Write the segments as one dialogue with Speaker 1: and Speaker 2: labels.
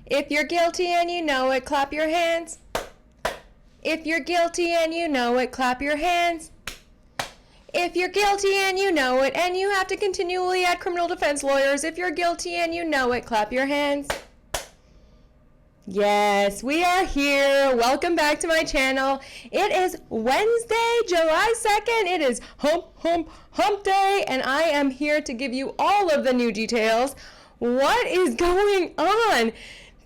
Speaker 1: If you're guilty and you know it, clap your hands. If you're guilty and you know it, clap your hands. If you're guilty and you know it, and you have to continually add criminal defense lawyers, if you're guilty and you know it, clap your hands. Yes, we are here. Welcome back to my channel. It is Wednesday, July 2nd. It is hump day, and I am here to give you all of the new details. What is going on?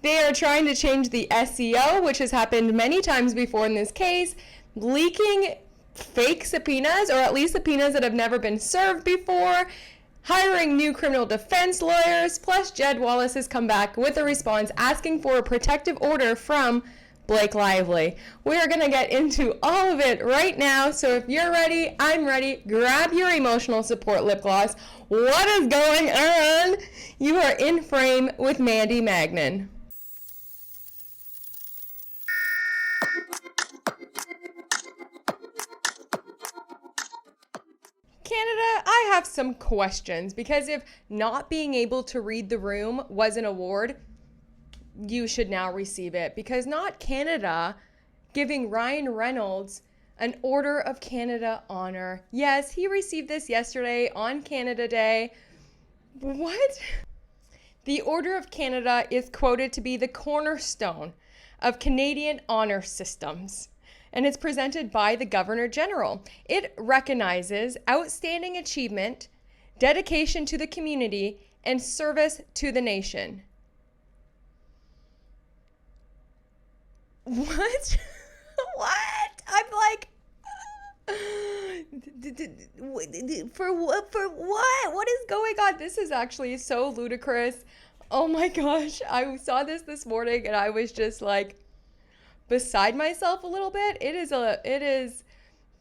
Speaker 1: They are trying to change the SEO, which has happened many times before in this case, leaking fake subpoenas, or at least subpoenas that have never been served before, hiring new criminal defense lawyers, plus Jed Wallace has come back with a response asking for a protective order from Blake Lively. We are going to get into all of it right now, so if you're ready, I'm ready. Grab your emotional support lip gloss. What is going on? You are in frame with Mandy Magnan. Canada, I have some questions, because if not being able to read the room was an award, you should now receive it, because not Canada giving Ryan Reynolds an Order of Canada honor. Yes, he received this yesterday on Canada Day. What? The Order of Canada is quoted to be the cornerstone of Canadian honor systems, and it's presented by the Governor General. It recognizes outstanding achievement, dedication to the community, and service to the nation. What? What? I'm like, for what? What is going on? This is actually so ludicrous. Oh my gosh. I saw this morning and I was just like, beside myself a little bit. It is,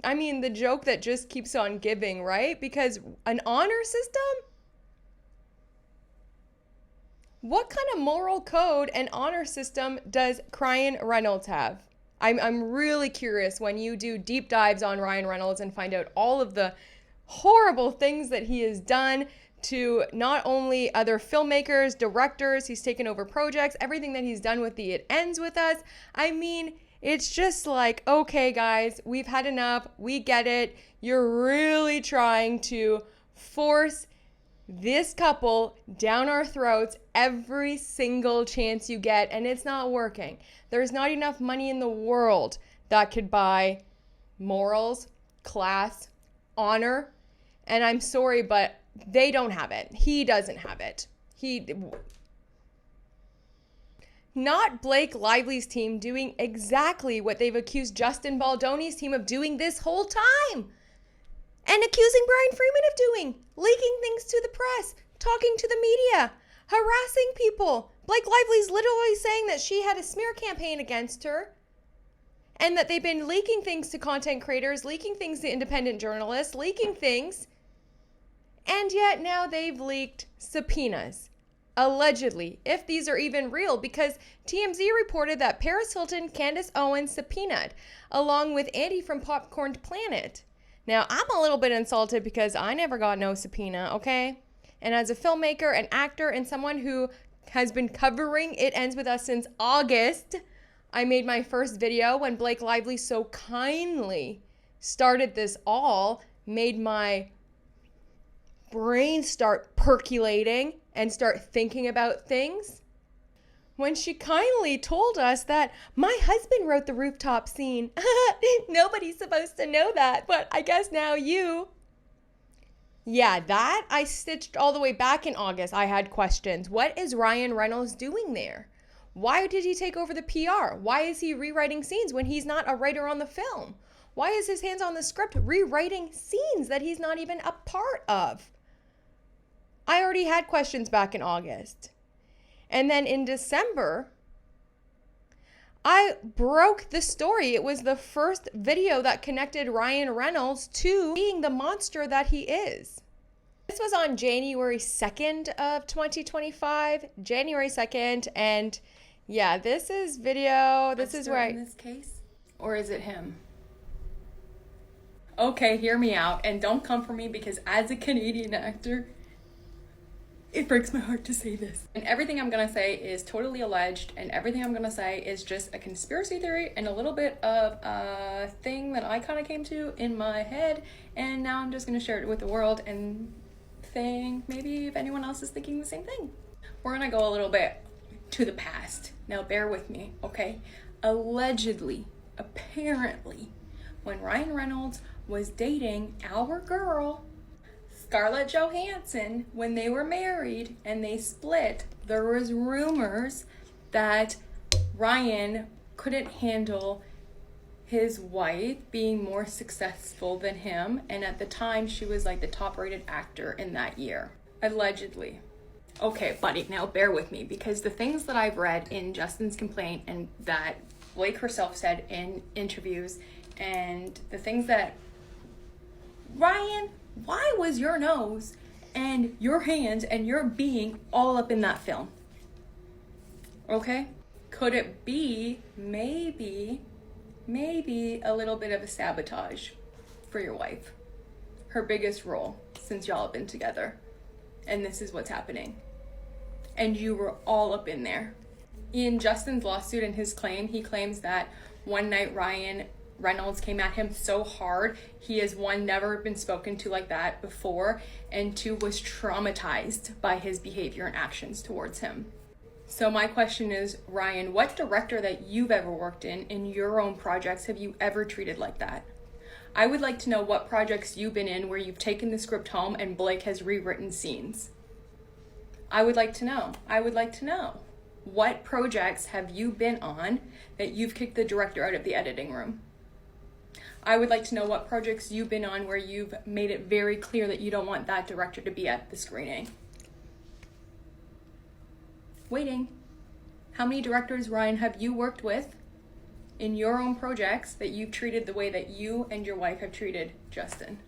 Speaker 1: I mean, the joke that just keeps on giving, right? Because an honor system? What kind of moral code and honor system does Ryan Reynolds have? I'm really curious when you do deep dives on Ryan Reynolds and find out all of the horrible things that he has done to not only other filmmakers, directors, he's taken over projects, everything that he's done with the It Ends With Us. I mean, it's just like, okay, guys, we've had enough. We get it. You're really trying to force this couple down our throats every single chance you get, and it's not working. There's not enough money in the world that could buy morals, class, honor, and I'm sorry, but they don't have it. He doesn't have it. Not Blake Lively's team doing exactly what they've accused Justin Baldoni's team of doing this whole time. And accusing Brian Freeman of doing. Leaking things to the press. Talking to the media. Harassing people. Blake Lively's literally saying that she had a smear campaign against her. And that they've been leaking things to content creators. Leaking things to independent journalists. Leaking things. And yet now they've leaked subpoenas, allegedly, if these are even real, because TMZ reported that Paris Hilton, Candace Owens subpoenaed, along with Andy from Popcorn Planet. Now, I'm a little bit insulted because I never got no subpoena, okay? And as a filmmaker, an actor, and someone who has been covering It Ends With Us since August, I made my first video when Blake Lively so kindly started this all, made my brain start percolating and start thinking about things, when she kindly told us that my husband wrote the rooftop scene. Nobody's supposed to know that, but I guess now you. Yeah, that I stitched all the way back in August. I had questions. What is Ryan Reynolds doing there? Why did he take over the PR? Why is he rewriting scenes when he's not a writer on the film? Why is his hands on the script rewriting scenes that he's not even a part of? I already had questions back in August. And then in December, I broke the story. It was the first video that connected Ryan Reynolds to being the monster that he is. This was on January 2nd of 2025, January 2nd. And yeah, this is video. This is where
Speaker 2: in this case, or is it him? Okay, hear me out and don't come for me, because as a Canadian actor, It breaks my heart to say this. And everything I'm gonna say is totally alleged, and everything I'm gonna say is just a conspiracy theory and a little bit of a thing that I kind of came to in my head, and now I'm just gonna share it with the world and think maybe if anyone else is thinking the same thing. We're gonna go a little bit to the past. Now bear with me, okay? Allegedly, apparently, when Ryan Reynolds was dating our girl, Scarlett Johansson, when they were married and they split, there was rumors that Ryan couldn't handle his wife being more successful than him, and at the time she was like the top rated actor in that year, allegedly. Okay, buddy, now bear with me, because the things that I've read in Justin's complaint and that Blake herself said in interviews, and the things that Ryan, why was your nose and your hands and your being all up in that film? Okay? Could it be maybe a little bit of a sabotage for your wife? Her biggest role since y'all have been together. And this is what's happening. And you were all up in there. In Justin's lawsuit and his claim, he claims that one night Ryan Reynolds came at him so hard, he has, one, never been spoken to like that before, and two, was traumatized by his behavior and actions towards him. So my question is, Ryan, what director that you've ever worked in your own projects, have you ever treated like that? I would like to know what projects you've been in where you've taken the script home and Blake has rewritten scenes. I would like to know. What projects have you been on that you've kicked the director out of the editing room? I would like to know what projects you've been on where you've made it very clear that you don't want that director to be at the screening. Waiting. How many directors, Ryan, have you worked with in your own projects that you've treated the way that you and your wife have treated Justin?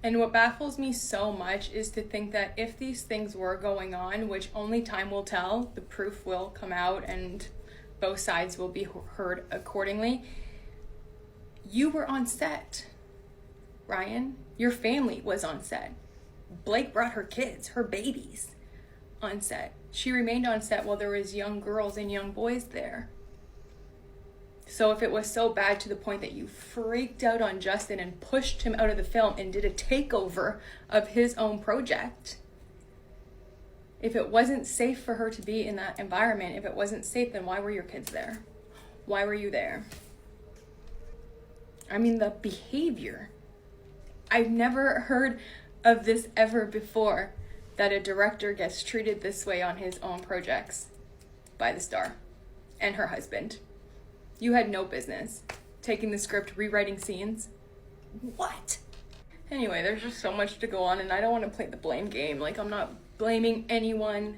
Speaker 2: And what baffles me so much is to think that if these things were going on, which only time will tell, the proof will come out and both sides will be heard accordingly. You were on set, Ryan. Your family was on set. Blake brought her kids, her babies, on set. She remained on set while there was young girls and young boys there. So if it was so bad to the point that you freaked out on Justin and pushed him out of the film and did a takeover of his own project, if it wasn't safe for her to be in that environment, if it wasn't safe, then why were your kids there? Why were you there? I mean, the behavior. I've never heard of this ever before, that a director gets treated this way on his own projects by the star and her husband. You had no business taking the script, rewriting scenes. What? Anyway, there's just so much to go on, and I don't want to play the blame game. Like, I'm not blaming anyone.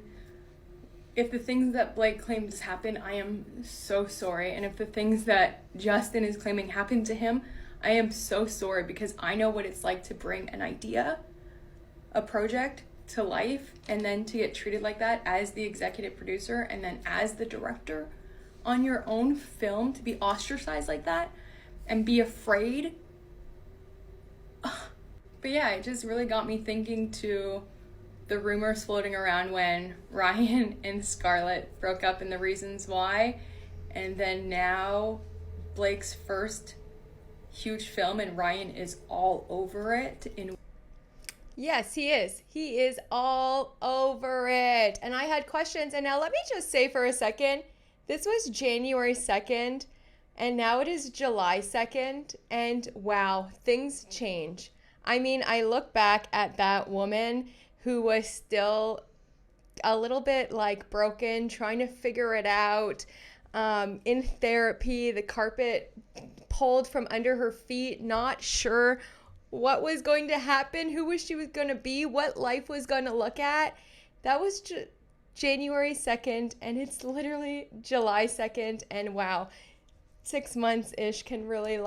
Speaker 2: If the things that Blake claims happened, I am so sorry. And if the things that Justin is claiming happened to him, I am so sorry, because I know what it's like to bring an idea, a project to life, and then to get treated like that as the executive producer and then as the director on your own film, to be ostracized like that and be afraid. But yeah, it just really got me thinking to the rumors floating around when Ryan and Scarlett broke up and the reasons why, and then now Blake's first huge film and Ryan is all over it.
Speaker 1: Yes, he is. He is all over it. And I had questions, and now let me just say for a second, this was January 2nd, and now it is July 2nd, and wow, things change. I mean, I look back at that woman who was still a little bit like broken, trying to figure it out, in therapy, the carpet pulled from under her feet, not sure what was going to happen, who she was going to be, what life was going to look at. That was January 2nd, and it's literally July 2nd, and wow, 6 months-ish can really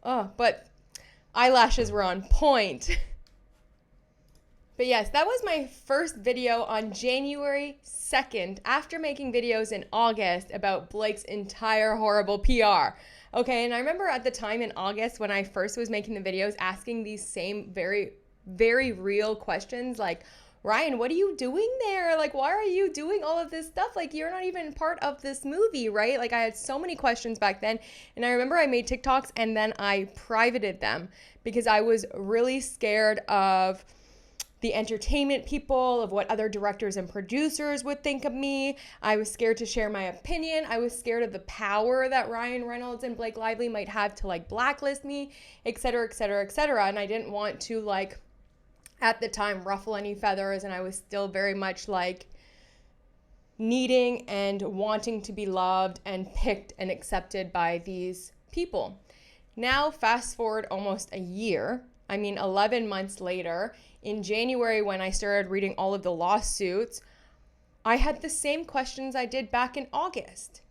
Speaker 1: but eyelashes were on point. But yes, that was my first video on January 2nd, after making videos in August about Blake's entire horrible PR. Okay, and I remember at the time in August when I first was making the videos asking these same very very real questions like, Ryan, what are you doing there? Like, why are you doing all of this stuff? Like, you're not even part of this movie, right? Like, I had so many questions back then. And I remember I made TikToks and then I privated them because I was really scared of the entertainment people, of what other directors and producers would think of me. I was scared to share my opinion. I was scared of the power that Ryan Reynolds and Blake Lively might have to like blacklist me, et cetera, et cetera, et cetera. And I didn't want to like, at the time, ruffle any feathers. And I was still very much like needing and wanting to be loved and picked and accepted by these people. Now, fast forward almost a year, 11 months later, in January when I started reading all of the lawsuits, I had the same questions I did back in August.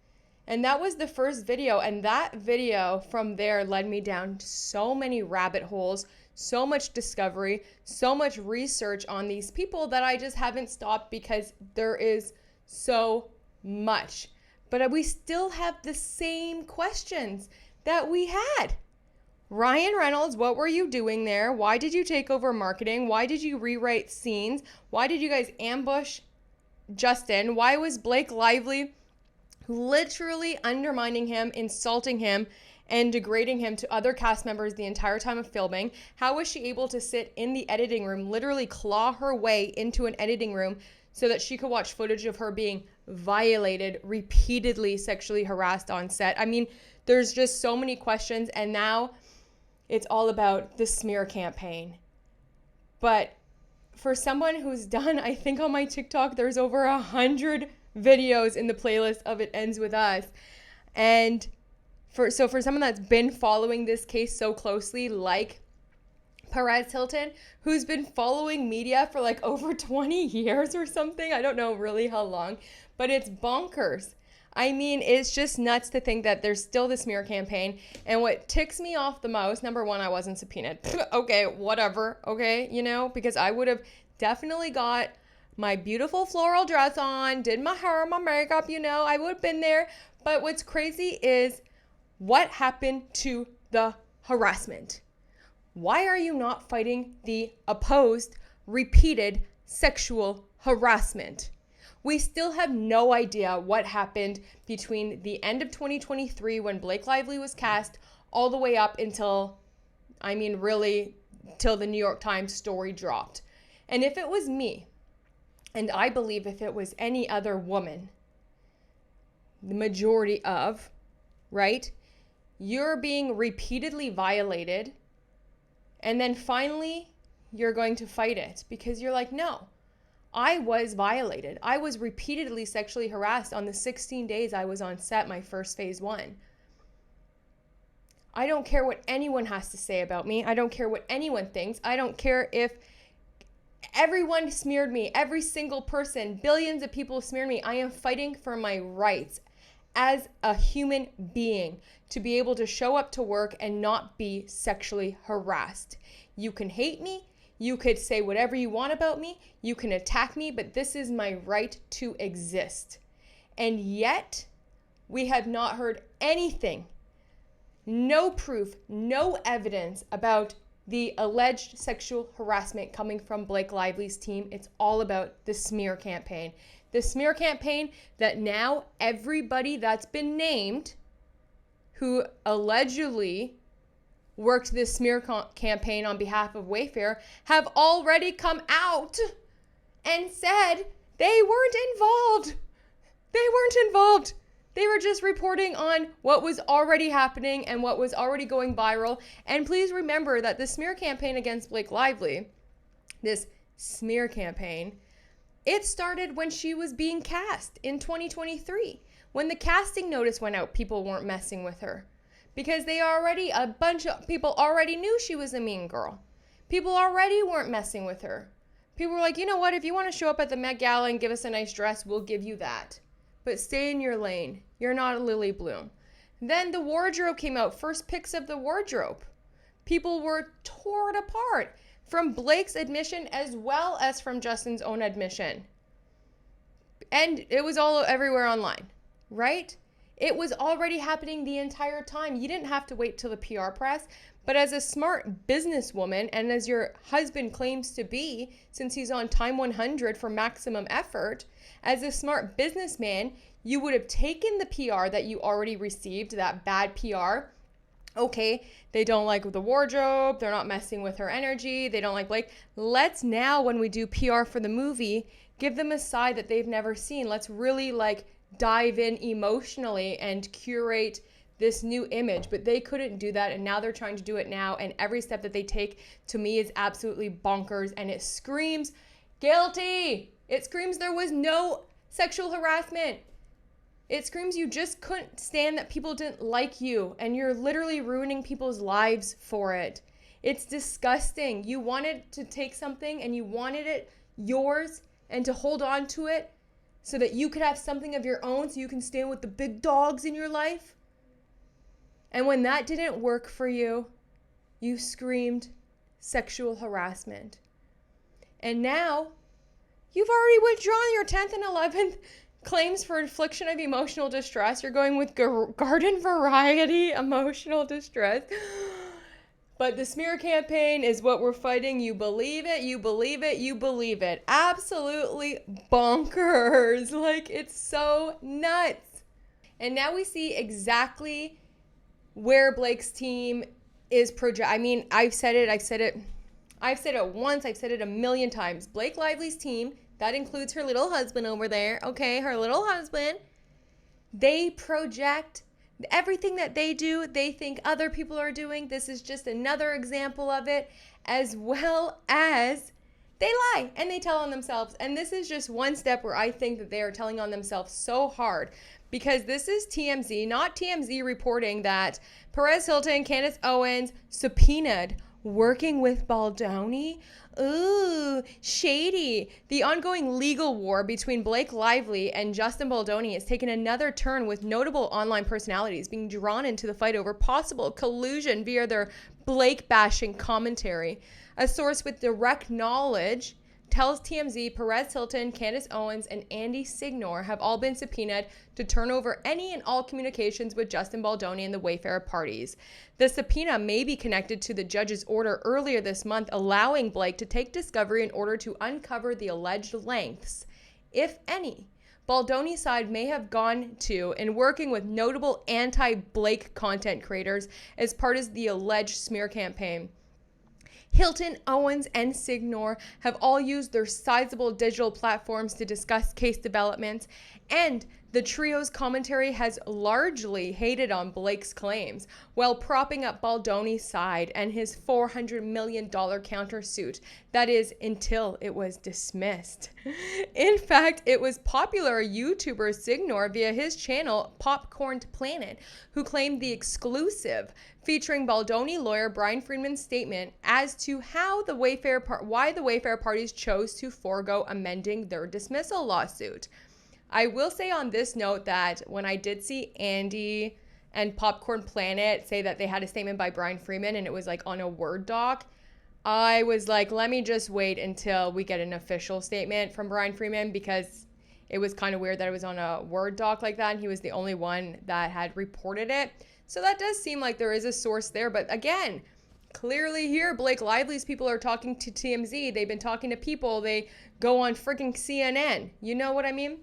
Speaker 1: And that was the first video. And that video from there led me down so many rabbit holes, so much discovery, so much research on these people that I just haven't stopped because there is so much. But we still have the same questions that we had. Ryan Reynolds, what were you doing there? Why did you take over marketing? Why did you rewrite scenes? Why did you guys ambush Justin? Why was Blake Lively literally undermining him, insulting him, and degrading him to other cast members the entire time of filming? How was she able to sit in the editing room, literally claw her way into an editing room so that she could watch footage of her being violated, repeatedly sexually harassed on set? There's just so many questions, and now it's all about the smear campaign. But for someone who's done, I think on my TikTok, there's over 100 videos in the playlist of It Ends With Us. And for someone that's been following this case so closely, like Perez Hilton, who's been following media for like over 20 years or something, I don't know really how long, but it's bonkers. It's just nuts to think that there's still the smear campaign. And what ticks me off the most, number one, I wasn't subpoenaed. Okay, whatever. Okay, because I would have definitely got my beautiful floral dress on, did my hair, my makeup, I would have been there. But what's crazy is what happened to the harassment? Why are you not fighting the opposed, repeated sexual harassment? We still have no idea what happened between the end of 2023 when Blake Lively was cast all the way up until, till the New York Times story dropped. And if it was me, and I believe if it was any other woman, the majority of, right, you're being repeatedly violated, and then finally you're going to fight it because you're like, no. I was violated. I was repeatedly sexually harassed on the 16 days I was on set, my first phase 1. I don't care what anyone has to say about me. I don't care what anyone thinks. I don't care if everyone smeared me, every single person, billions of people smeared me. I am fighting for my rights as a human being to be able to show up to work and not be sexually harassed. You can hate me. You could say whatever you want about me. You can attack me, but this is my right to exist. And yet, we have not heard anything, no proof, no evidence about the alleged sexual harassment coming from Blake Lively's team. It's all about the smear campaign. The smear campaign that now everybody that's been named who allegedly worked this smear campaign on behalf of Wayfair have already come out and said they weren't involved. They weren't involved. They were just reporting on what was already happening and what was already going viral. And please remember that the smear campaign against Blake Lively, this smear campaign, it started when she was being cast in 2023. When the casting notice went out, people weren't messing with her. Because a bunch of people already knew she was a mean girl. People already weren't messing with her. People were like, you know what, if you want to show up at the Met Gala and give us a nice dress, we'll give you that. But stay in your lane. You're not a Lily Bloom. Then the wardrobe came out, first pics of the wardrobe. People were torn apart from Blake's admission as well as from Justin's own admission. And it was all everywhere online, right? It was already happening the entire time. You didn't have to wait till the PR press. But as a smart businesswoman, and as your husband claims to be, since he's on Time 100 for maximum effort, as a smart businessman, you would have taken the PR that you already received, that bad PR. Okay, they don't like the wardrobe, they're not messing with her energy, they don't like Blake. Let's now, when we do PR for the movie, give them a side that they've never seen. Let's really dive in emotionally and curate this new image. But they couldn't do that, and now they're trying to do it now, and every step that they take to me is absolutely bonkers, and it screams guilty. It screams there was no sexual harassment. It screams you just couldn't stand that people didn't like you, and you're literally ruining people's lives for it. It's disgusting. You wanted to take something and you wanted it yours and to hold on to it so that you could have something of your own so you can stand with the big dogs in your life. And when that didn't work for you, you screamed sexual harassment. And now you've already withdrawn your 10th and 11th claims for infliction of emotional distress. You're going with garden variety emotional distress. But the smear campaign is what we're fighting. You believe it, you believe it, you believe it. Absolutely bonkers. It's so nuts. And now we see exactly where Blake's team is I've said it once, I've said it a million times. Blake Lively's team, that includes her little husband over there, okay, her little husband, they project everything that they do, they think other people are doing. This is just another example of it, as well as they lie and they tell on themselves. And this is just one step where I think that they are telling on themselves so hard, because this is TMZ, not TMZ reporting that Perez Hilton, Candace Owens subpoenaed working with Baldoni. Ooh, shady. The ongoing legal war between Blake Lively and Justin Baldoni has taken another turn, with notable online personalities being drawn into the fight over possible collusion via their Blake-bashing commentary. A source with direct knowledge tells TMZ Perez Hilton, Candace Owens, and Andy Signor have all been subpoenaed to turn over any and all communications with Justin Baldoni and the Wayfarer parties. The subpoena may be connected to the judge's order earlier this month allowing Blake to take discovery in order to uncover the alleged lengths, if any, Baldoni's side may have gone to in working with notable anti-Blake content creators as part of the alleged smear campaign. Hilton, Owens, and Signor have all used their sizable digital platforms to discuss case developments, and the trio's commentary has largely hated on Blake's claims, while propping up Baldoni's side and his $400 million countersuit. That is, until it was dismissed. In fact, it was popular YouTuber Signor via his channel Popcorn Planet who claimed the exclusive, featuring Baldoni lawyer Brian Friedman's statement as to why the Wayfarer parties chose to forego amending their dismissal lawsuit. I will say on this note that when I did see Andy and Popcorn Planet say that they had a statement by Brian Friedman and it was on a Word doc, I was like, let me just wait until we get an official statement from Brian Friedman, because it was kind of weird that it was on a Word doc like that and he was the only one that had reported it. So that does seem like there is a source there. But again, clearly here, Blake Lively's people are talking to TMZ. They've been talking to people. They go on freaking CNN. You know what I mean?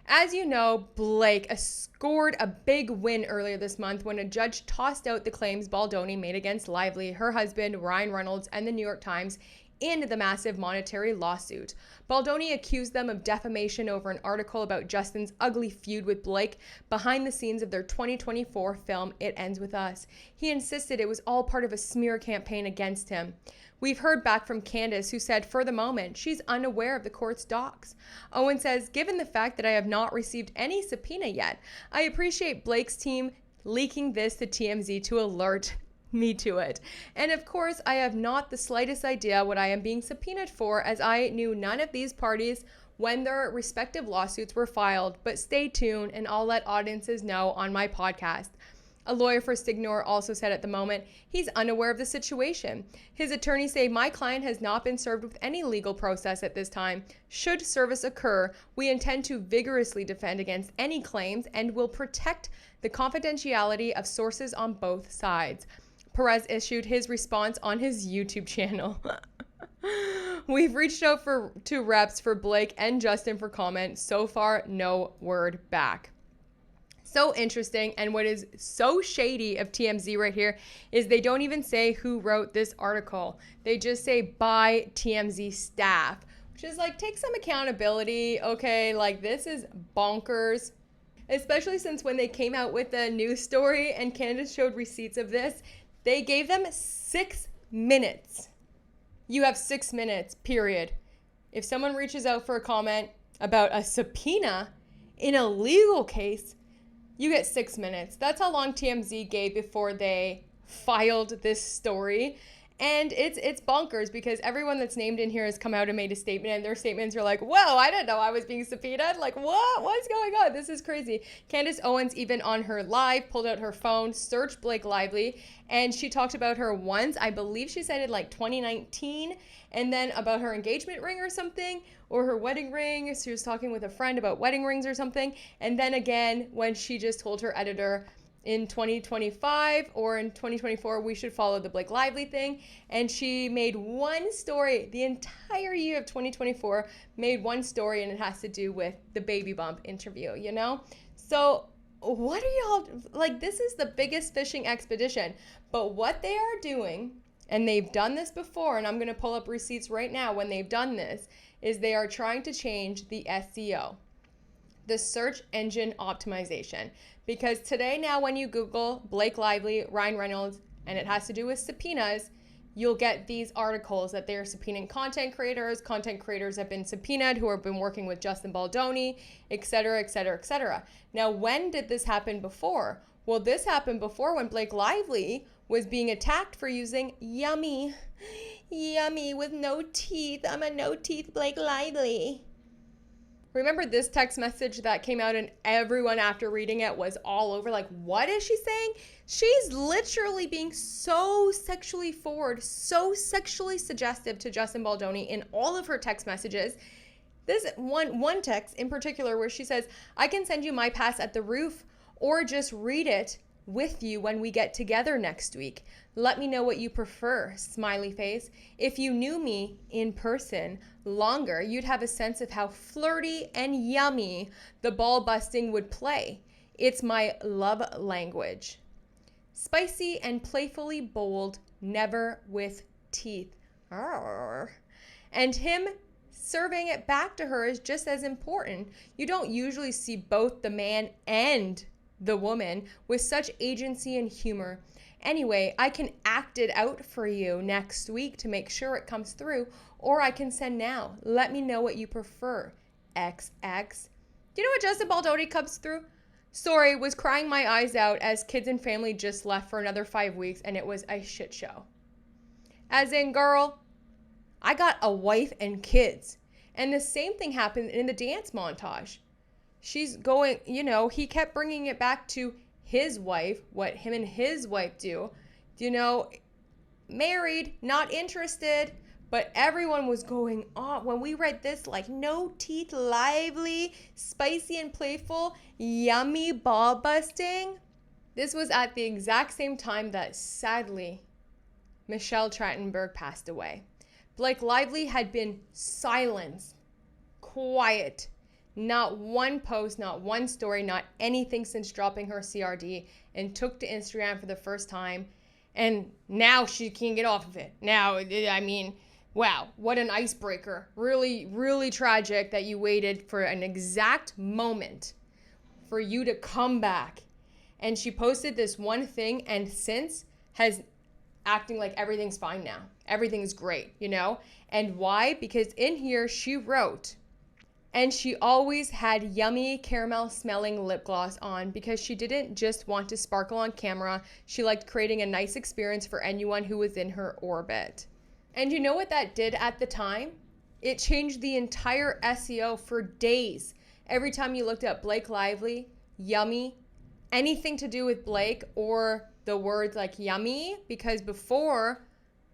Speaker 1: As you know, Blake scored a big win earlier this month when a judge tossed out the claims Baldoni made against Lively, her husband, Ryan Reynolds, and the New York Times in the massive monetary lawsuit. Baldoni accused them of defamation over an article about Justin's ugly feud with Blake behind the scenes of their 2024 film, It Ends With Us. He insisted it was all part of a smear campaign against him. We've heard back from Candace, who said for the moment she's unaware of the court's docs. Owen says, given the fact that I have not received any subpoena yet, I appreciate Blake's team leaking this to TMZ to alert me to it. And of course, I have not the slightest idea what I am being subpoenaed for, as I knew none of these parties when their respective lawsuits were filed. But stay tuned and I'll let audiences know on my podcast. A lawyer for Signor also said at the moment he's unaware of the situation. His attorneys say, "My client has not been served with any legal process at this time. Should service occur, we intend to vigorously defend against any claims and will protect the confidentiality of sources on both sides." Perez issued his response on his YouTube channel. "We've reached out to reps for Blake and Justin for comment. So far, no word back." So interesting. And what is so shady of TMZ right here is they don't even say who wrote this article. They just say by TMZ staff, which is like, take some accountability. Okay, like this is bonkers. Especially since when they came out with the news story and Candace showed receipts of this, they gave them 6 minutes. You have 6 minutes, period. If someone reaches out for a comment about a subpoena in a legal case, you get 6 minutes. That's how long TMZ gave before they filed this story. And it's bonkers because everyone that's named in here has come out and made a statement, and their statements are like, whoa, I didn't know I was being subpoenaed. Like, what? What's going on? This is crazy. Candace Owens, even on her live, pulled out her phone, searched Blake Lively, and she talked about her once. I believe she said it like 2019, and then about her engagement ring or something, or her wedding ring. She was talking with a friend about wedding rings or something. And then again, when she just told her editor, in 2025 or in 2024, we should follow the Blake Lively thing. And she made one story, the entire year of 2024, made one story, and it has to do with the baby bump interview, you know? So what are y'all, like, this is the biggest fishing expedition. But what they are doing, and they've done this before, and I'm going to pull up receipts right now when they've done this, is they are trying to change the SEO, the search engine optimization. Because today now when you Google Blake Lively, Ryan Reynolds, and it has to do with subpoenas, you'll get these articles that they're subpoenaing content creators. Content creators have been subpoenaed who have been working with Justin Baldoni, et cetera, et cetera, et cetera. Now, when did this happen before? Well, this happened before when Blake Lively was being attacked for using yummy with no teeth. I'm a no teeth Blake Lively. Remember this text message that came out and everyone after reading it was all over like, what is she saying? She's literally being so sexually forward, so sexually suggestive to Justin Baldoni in all of her text messages. This one text in particular where she says, "I can send you my pass at the roof or just read it with you when we get together next week. Let me know what you prefer," smiley face. "If you knew me in person longer, you'd have a sense of how flirty and yummy the ball busting would play. It's my love language. Spicy and playfully bold, never with teeth." Arr. And him serving it back to her is just as important. You don't usually see both the man and the woman with such agency and humor. "Anyway, I can act it out for you next week to make sure it comes through, or I can send now. Let me know what you prefer. XX. Do you know what Justin Baldoni comes through? "Sorry, was crying my eyes out as kids and family just left for another 5 weeks and it was a shit show." As in, girl, I got a wife and kids. And the same thing happened in the dance montage. She's going, he kept bringing it back to his wife, what him and his wife do. Married, not interested, but everyone was going on. When we read this, like, no teeth, lively, spicy and playful, yummy ball busting. This was at the exact same time that, sadly, Michelle Trachtenberg passed away. Blake Lively had been silenced, quiet. Not one post, not one story, not anything since dropping her CRD, and took to Instagram for the first time. And now she can't get off of it. Now, I mean, wow, what an icebreaker. Really, really tragic that you waited for an exact moment for you to come back. And she posted this one thing and since has acting like everything's fine now. Everything's great, And why? Because in here she wrote, "And she always had yummy caramel smelling lip gloss on because she didn't just want to sparkle on camera. She liked creating a nice experience for anyone who was in her orbit." And you know what that did at the time? It changed the entire SEO for days. Every time you looked up Blake Lively, yummy, anything to do with Blake or the words like yummy, because before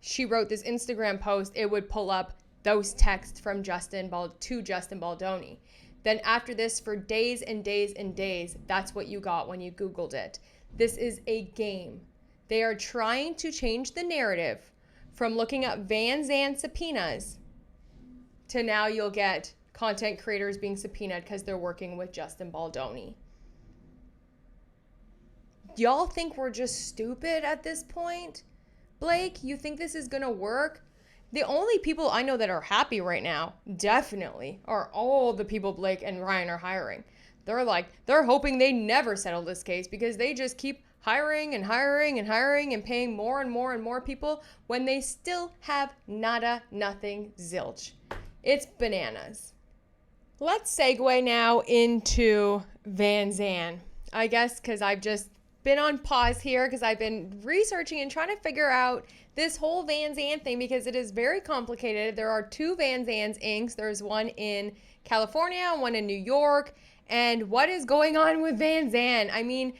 Speaker 1: she wrote this Instagram post, it would pull up those texts from Justin Baldoni. Then after this, for days and days and days, that's what you got when you Googled it. This is a game. They are trying to change the narrative from looking up Vanzan subpoenas to now you'll get content creators being subpoenaed because they're working with Justin Baldoni. Y'all think we're just stupid at this point? Blake, you think this is gonna work? The only people I know that are happy right now, definitely, are all the people Blake and Ryan are hiring. They're hoping they never settle this case because they just keep hiring and hiring and hiring and paying more and more and more people when they still have nada, nothing, zilch. It's bananas. Let's segue now into Vanzan. I guess because I've just been on pause here because I've been researching and trying to figure out this whole Vanzan thing because it is very complicated. There are two Vanzans Incs. There's one in California and one in New York. And what is going on with Vanzan? I mean,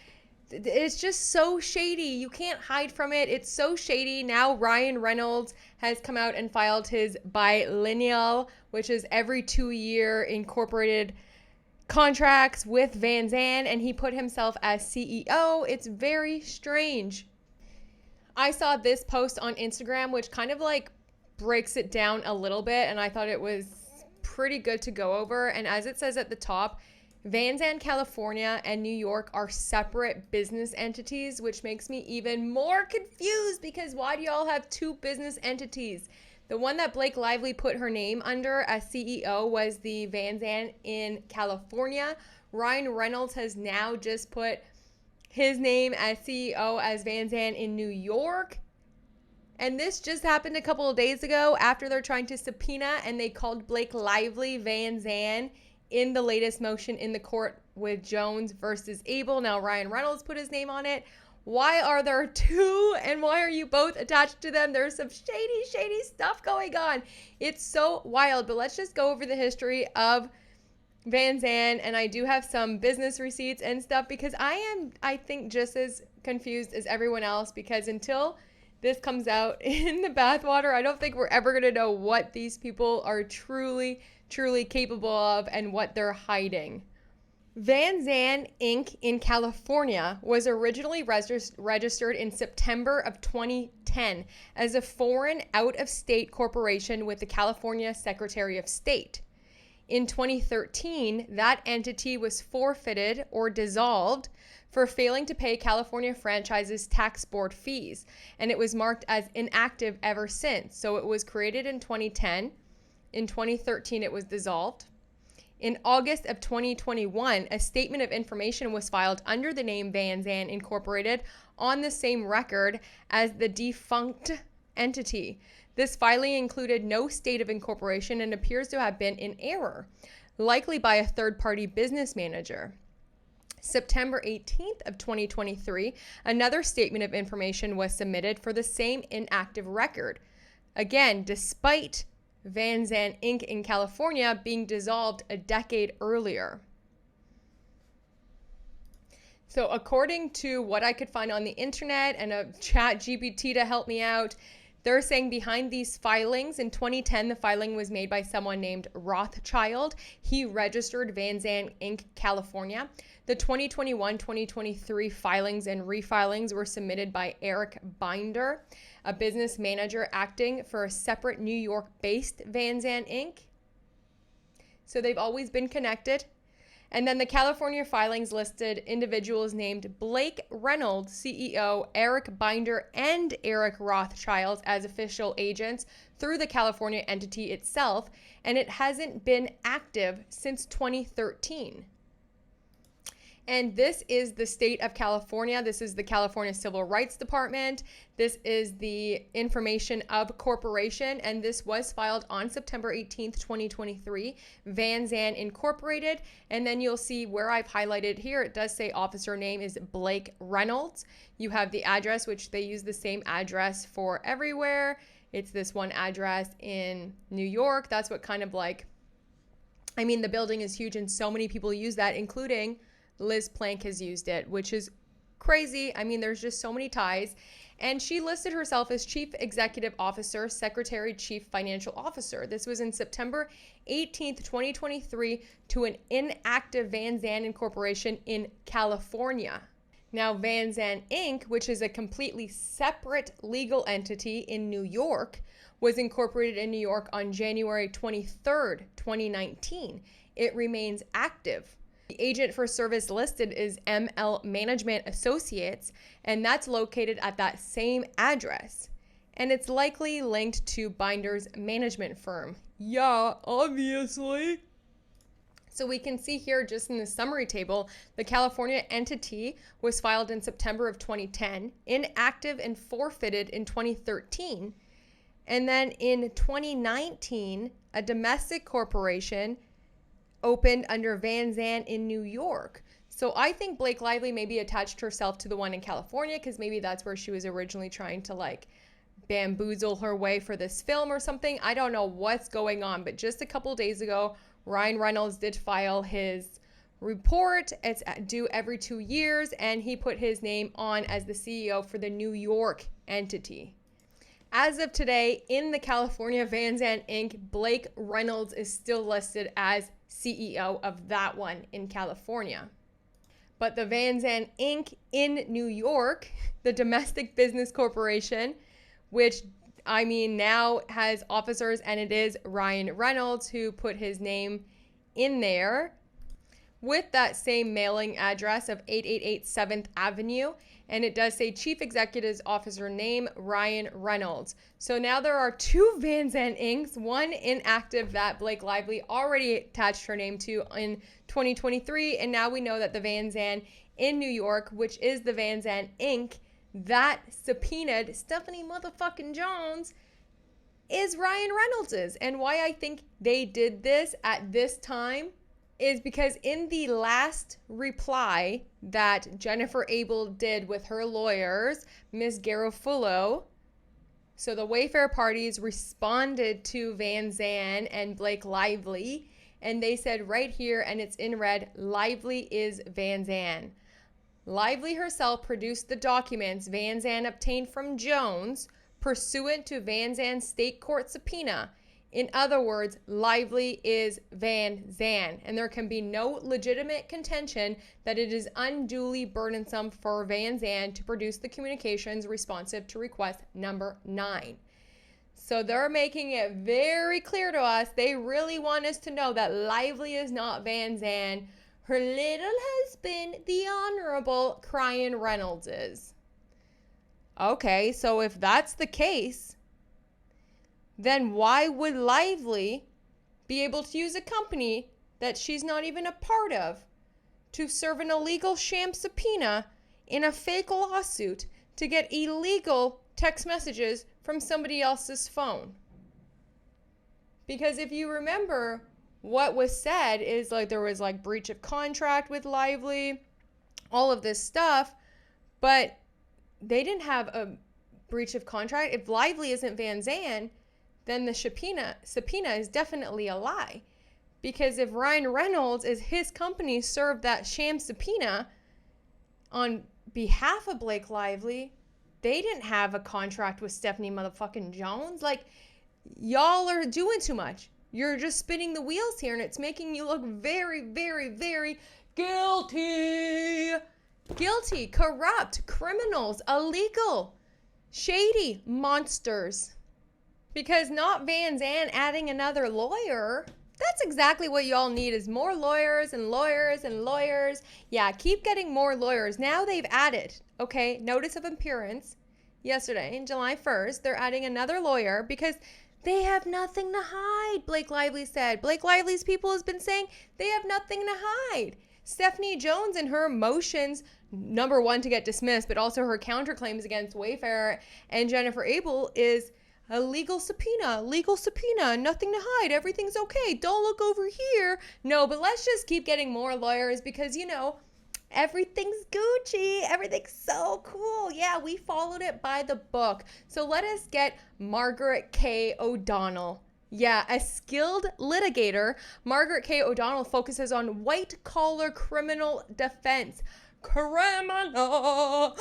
Speaker 1: it's just so shady. You can't hide from it. It's so shady. Now Ryan Reynolds has come out and filed his biennial, which is every 2-year incorporated contracts with Vanzan, and he put himself as CEO. It's very strange. I saw this post on Instagram, which kind of like breaks it down a little bit, and I thought it was pretty good to go over. And as it says at the top, Vanzan, California, and New York are separate business entities, which makes me even more confused because why do y'all have two business entities? The one that Blake Lively put her name under as CEO was the Vanzan in California. Ryan Reynolds has now just put his name as CEO as Vanzan in New York. And this just happened a couple of days ago after they're trying to subpoena and they called Blake Lively Vanzan in the latest motion in the court with Jones versus Abel. Now Ryan Reynolds put his name on it. Why are there two and why are you both attached to them? There's some shady stuff going on. It's so wild, but let's just go over the history of Vanzan, and I do have some business receipts and stuff because I think just as confused as everyone else because until this comes out in the bathwater, I don't think we're ever going to know what these people are truly capable of and what they're hiding. Vanzan Inc. in California was originally registered in September of 2010 as a foreign out-of-state corporation with the California Secretary of State. In 2013, that entity was forfeited or dissolved for failing to pay California franchises tax board fees, and it was marked as inactive ever since. So it was created in 2010. In 2013, it was dissolved. In August of 2021, a statement of information was filed under the name Vanzan Incorporated on the same record as the defunct entity. This filing included no state of incorporation and appears to have been in error, likely by a third-party business manager. September 18th of 2023, another statement of information was submitted for the same inactive record. Again, despite Vanzan Inc. in California being dissolved a decade earlier. So according to what I could find on the internet and a chat GPT to help me out, they're saying behind these filings, in 2010, the filing was made by someone named Rothschild. He registered Vanzan Inc. California. The 2021-2023 filings and refilings were submitted by Eric Binder, a business manager acting for a separate New York-based Vanzan Inc. So they've always been connected. And then the California filings listed individuals named Blake Reynolds, CEO, Eric Binder, and Eric Rothschild as official agents through the California entity itself, and it hasn't been active since 2013. And this is the state of California. This is the California Civil Rights Department. This is the information of corporation. And this was filed on September 18th, 2023, Vanzan Incorporated. And then you'll see where I've highlighted here, it does say officer name is Blake Reynolds. You have the address, which they use the same address for everywhere. It's this one address in New York. That's what kind of like, I mean, the building is huge and so many people use that, including Liz Plank has used it, which is crazy. I mean, there's just so many ties. And she listed herself as Chief Executive Officer, Secretary, Chief Financial Officer. This was in September 18th, 2023, to an inactive Vanzan Incorporation in California. Now, Vanzan Inc., which is a completely separate legal entity in New York, was incorporated in New York on January 23rd, 2019. It remains active. The agent for service listed is ML Management Associates, and that's located at that same address. And it's likely linked to Binder's management firm. Yeah, obviously. So we can see here just in the summary table, the California entity was filed in September of 2010, inactive and forfeited in 2013. And then in 2019, a domestic corporation opened under Vanzan in New York. So I think Blake Lively maybe attached herself to the one in California because maybe that's where she was originally trying to like bamboozle her way for this film or something. I don't know what's going on, but just a couple days ago, Ryan Reynolds did file his report. It's due every 2 years, and he put his name on as the CEO for the New York entity. As of today, in the California Vanzan Inc., Blake Reynolds is still listed as CEO of that one in California. But the Vanzan Inc. in New York, the domestic business corporation, which I mean now has officers, and it is Ryan Reynolds who put his name in there with that same mailing address of 888 7th Avenue. And it does say Chief Executive Officer name, Ryan Reynolds. So now there are two Vanzan Incs., one inactive that Blake Lively already attached her name to in 2023. And now we know that the Vanzan in New York, which is the Vanzan Inc., that subpoenaed Stephanie motherfucking Jones, is Ryan Reynolds's. And why I think they did this at this time is because in the last reply that Jennifer Abel did with her lawyers, Ms. Garofalo, so the Wayfair parties responded to Vanzan and Blake Lively, and they said right here, and it's in red, Lively is Vanzan. Lively herself produced the documents Vanzan obtained from Jones pursuant to Vanzan's state court subpoena. In other words, Lively is Vanzan, and there can be no legitimate contention that it is unduly burdensome for Vanzan to produce the communications responsive to request number 9. So they're making it very clear to us. They really want us to know that Lively is not Vanzan. Her little husband, the Honorable Ryan Reynolds, is. Okay, so if that's the case, then why would Lively be able to use a company that she's not even a part of to serve an illegal sham subpoena in a fake lawsuit to get illegal text messages from somebody else's phone? Because if you remember, what was said is like there was like breach of contract with Lively, all of this stuff, but they didn't have a breach of contract. If Lively isn't Vanzan, then the subpoena is definitely a lie. Because if Ryan Reynolds is his company served that sham subpoena on behalf of Blake Lively, they didn't have a contract with Stephanie motherfucking Jones. Like, y'all are doing too much. You're just spinning the wheels here, and it's making you look very, very, very guilty. Guilty, corrupt, criminals, illegal, shady monsters. Because not Vanzan adding another lawyer. That's exactly what y'all need, is more lawyers and lawyers and lawyers. Yeah, keep getting more lawyers. Now they've added, okay, notice of appearance yesterday, July 1st. They're adding another lawyer because they have nothing to hide, Blake Lively said. Blake Lively's people has been saying they have nothing to hide. Stephanie Jones and her motions, number one, to get dismissed, but also her counterclaims against Wayfair and Jennifer Abel is a legal subpoena, nothing to hide, everything's okay, don't look over here. No, but let's just keep getting more lawyers because, you know, everything's Gucci, everything's so cool. Yeah, we followed it by the book. So let us get Margaret K. O'Donnell. Yeah, a skilled litigator, Margaret K. O'Donnell focuses on white-collar criminal defense. Criminals,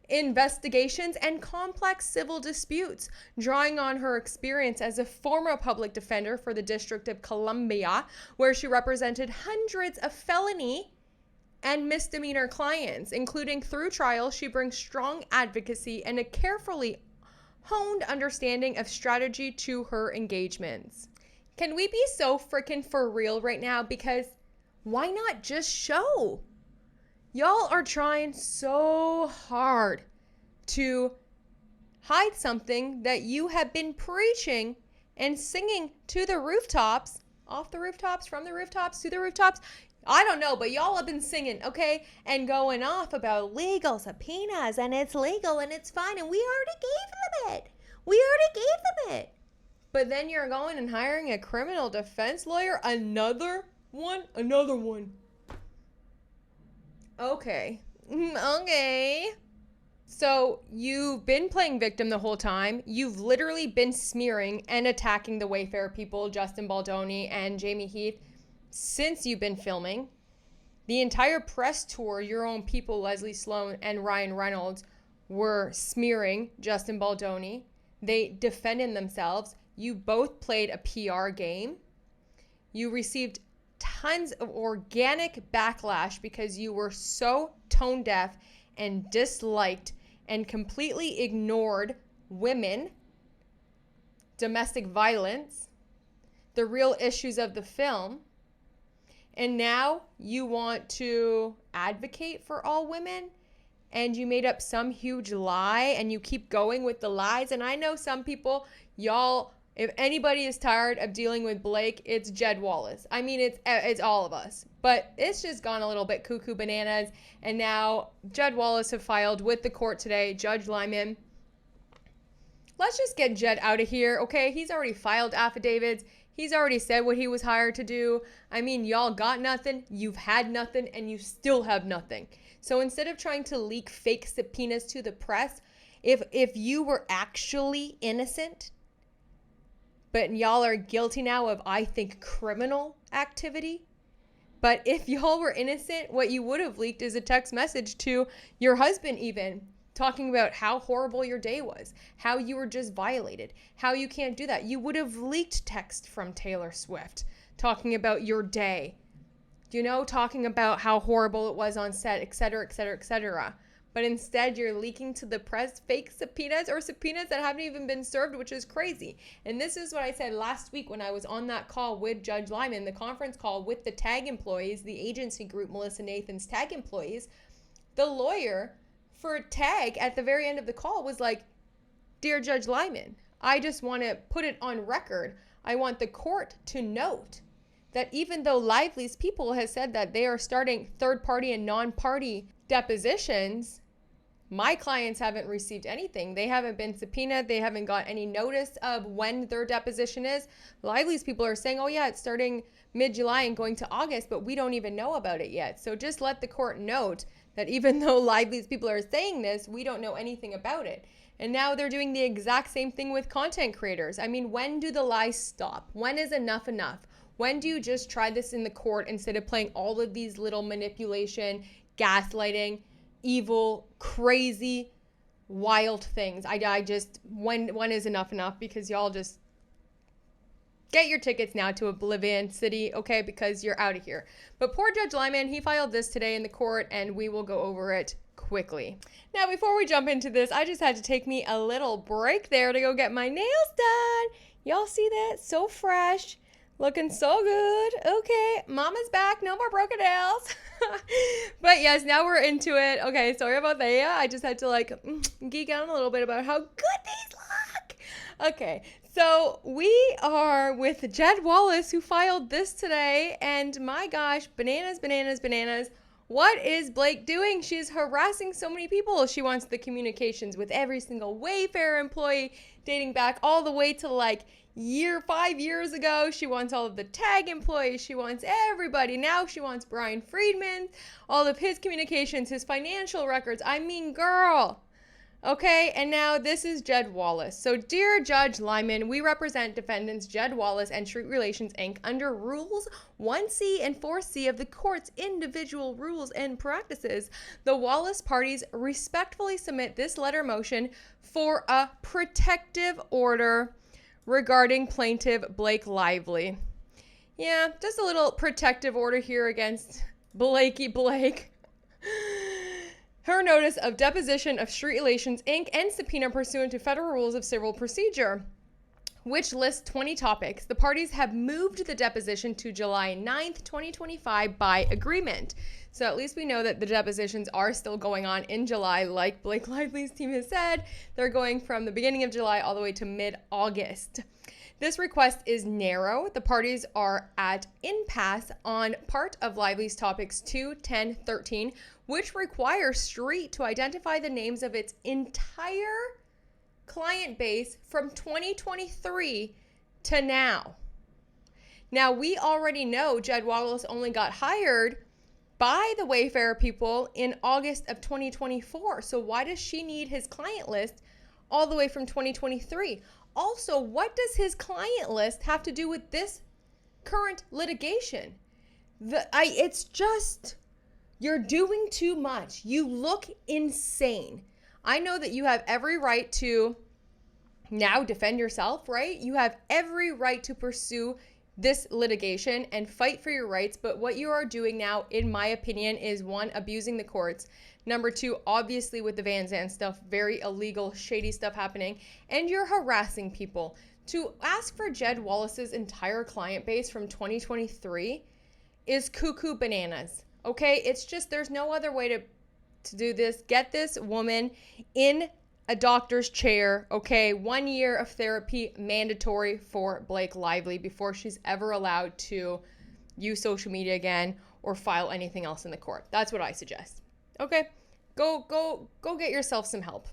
Speaker 1: investigations, and complex civil disputes, drawing on her experience as a former public defender for the District of Columbia, where she represented hundreds of felony and misdemeanor clients, including through trial. She brings strong advocacy and a carefully honed understanding of strategy to her engagements. Can we be so freaking for real right now? Because why not just show? Y'all are trying so hard to hide something that you have been preaching and singing to the rooftops, off the rooftops, from the rooftops, to the rooftops. I don't know, but y'all have been singing, okay? And going off about legal subpoenas, and it's legal, and it's fine, and we already gave them it. But then you're going and hiring a criminal defense lawyer? Another one? Okay. So you've been playing victim the whole time. You've literally been smearing and attacking the Wayfair people, Justin Baldoni and Jamie Heath, since you've been filming. The entire press tour, your own people, Leslie Sloan and Ryan Reynolds, were smearing Justin Baldoni. They defended themselves. You both played a PR game. You received tons of organic backlash because you were so tone deaf and disliked and completely ignored women, domestic violence, the real issues of the film. And now you want to advocate for all women, and you made up some huge lie, and you keep going with the lies. And I know some people, y'all, if anybody is tired of dealing with Blake, it's Jed Wallace. I mean, it's all of us. But it's just gone a little bit cuckoo bananas. And now Jed Wallace have filed with the court today, Judge Lyman. Let's just get Jed out of here, okay? He's already filed affidavits. He's already said what he was hired to do. I mean, y'all got nothing, you've had nothing, and you still have nothing. So instead of trying to leak fake subpoenas to the press, if you were actually innocent, but y'all are guilty now of, I think, criminal activity. But if y'all were innocent, what you would have leaked is a text message to your husband even, talking about how horrible your day was, how you were just violated, how you can't do that. You would have leaked text from Taylor Swift talking about your day, talking about how horrible it was on set, et cetera, et cetera, et cetera. But instead, you're leaking to the press fake subpoenas or subpoenas that haven't even been served, which is crazy. And this is what I said last week when I was on that call with Judge Lyman, the conference call with the TAG employees, the agency group, Melissa Nathan's TAG employees. The lawyer for TAG at the very end of the call was like, "Dear Judge Lyman, I just want to put it on record. I want the court to note that even though Lively's people has said that they are starting third-party and non-party depositions, my clients haven't received anything. They haven't been subpoenaed. They haven't got any notice of when their deposition is. Lively's people are saying, oh yeah, it's starting mid-July and going to August, but we don't even know about it yet. So just let the court note that even though Lively's people are saying this, we don't know anything about it." And now they're doing the exact same thing with content creators. I mean, when do the lies stop? When is enough enough? When do you just try this in the court instead of playing all of these little manipulation, gaslighting, evil, crazy, wild things? I just, when is enough enough? Because y'all just get your tickets now to Oblivion City, okay? Because you're out of here. But poor Judge Lyman, he filed this today in the court, and we will go over it quickly. Now, before we jump into this, I just had to take me a little break there to go get my nails done. Y'all see that? So fresh. Looking so good. Okay, mama's back. No more broken nails. But yes, now we're into it. Okay, sorry about that. I just had to geek out a little bit about how good these look. Okay, so we are with Jed Wallace, who filed this today. And my gosh, bananas, bananas, bananas. What is Blake doing? She's harassing so many people. She wants the communications with every single Wayfair employee dating back all the way to 5 years ago. She wants all of the TAG employees. She wants everybody. Now she wants Brian Friedman, all of his communications, his financial records. I mean, girl, Okay, and now this is Jed Wallace. So, dear Judge Lyman, we represent defendants Jed Wallace and Street Relations Inc. under Rules 1C and 4C of the court's individual rules and practices. The Wallace parties respectfully submit this letter motion for a protective order regarding plaintiff Blake Lively. Yeah, just a little protective order here against Blakey Blake. Her notice of deposition of Street Relations Inc. and subpoena pursuant to Federal Rules of Civil Procedure, which lists 20 topics. The parties have moved the deposition to July 9th, 2025 by agreement. So at least we know that the depositions are still going on in July, like Blake Lively's team has said. They're going from the beginning of July all the way to mid-August. This request is narrow. The parties are at impasse on part of Lively's topics 2, 10, 13, which require Street to identify the names of its entire client base from 2023 to now. Now, we already know Jed Wallace only got hired by the Wayfair people in August of 2024. So why does she need his client list all the way from 2023? Also, what does his client list have to do with this current litigation? It's just, you're doing too much. You look insane. I know that you have every right to now defend yourself, right? You have every right to pursue this litigation and fight for your rights. But what you are doing now, in my opinion, is one, abusing the courts. Number two, obviously with the Vanzan stuff, very illegal, shady stuff happening. And you're harassing people. To ask for Jed Wallace's entire client base from 2023 is cuckoo bananas. Okay? It's just, there's no other way to do this. Get this woman in a doctor's chair, okay? 1 year of therapy mandatory for Blake Lively before she's ever allowed to use social media again or file anything else in the court. That's what I suggest. Okay? Go get yourself some help.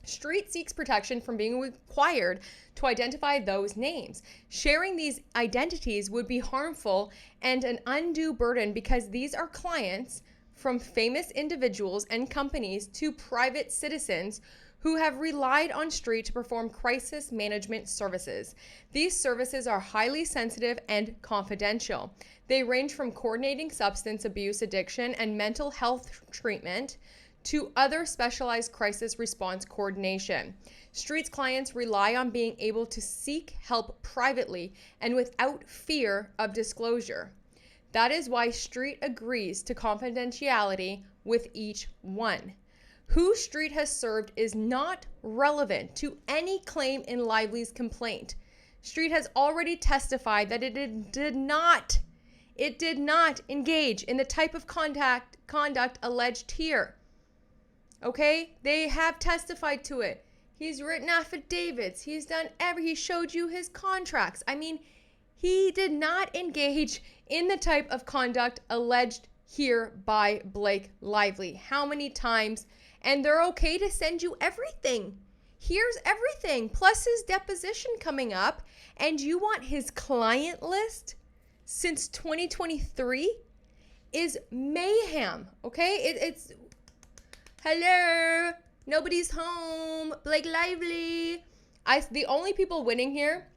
Speaker 1: Street seeks protection from being required to identify those names. Sharing these identities would be harmful and an undue burden because these are clients from famous individuals and companies to private citizens who have relied on Street to perform crisis management services. These services are highly sensitive and confidential. They range from coordinating substance abuse addiction and mental health treatment to other specialized crisis response coordination. Street's clients rely on being able to seek help privately and without fear of disclosure. That is why Street agrees to confidentiality with each one. Who Street has served is not relevant to any claim in Lively's complaint. Street has already testified that it did not engage in the type of conduct alleged here. Okay? They have testified to it. He's written affidavits. He showed you his contracts. I mean, he did not engage in the type of conduct alleged here by Blake Lively. How many times? And they're okay to send you everything. Here's everything, plus his deposition coming up. And you want his client list since 2023 is mayhem, okay? It's hello, nobody's home, Blake Lively. The only people winning here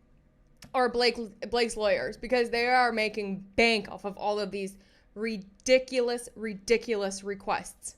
Speaker 1: are Blake's lawyers because they are making bank off of all of these ridiculous requests.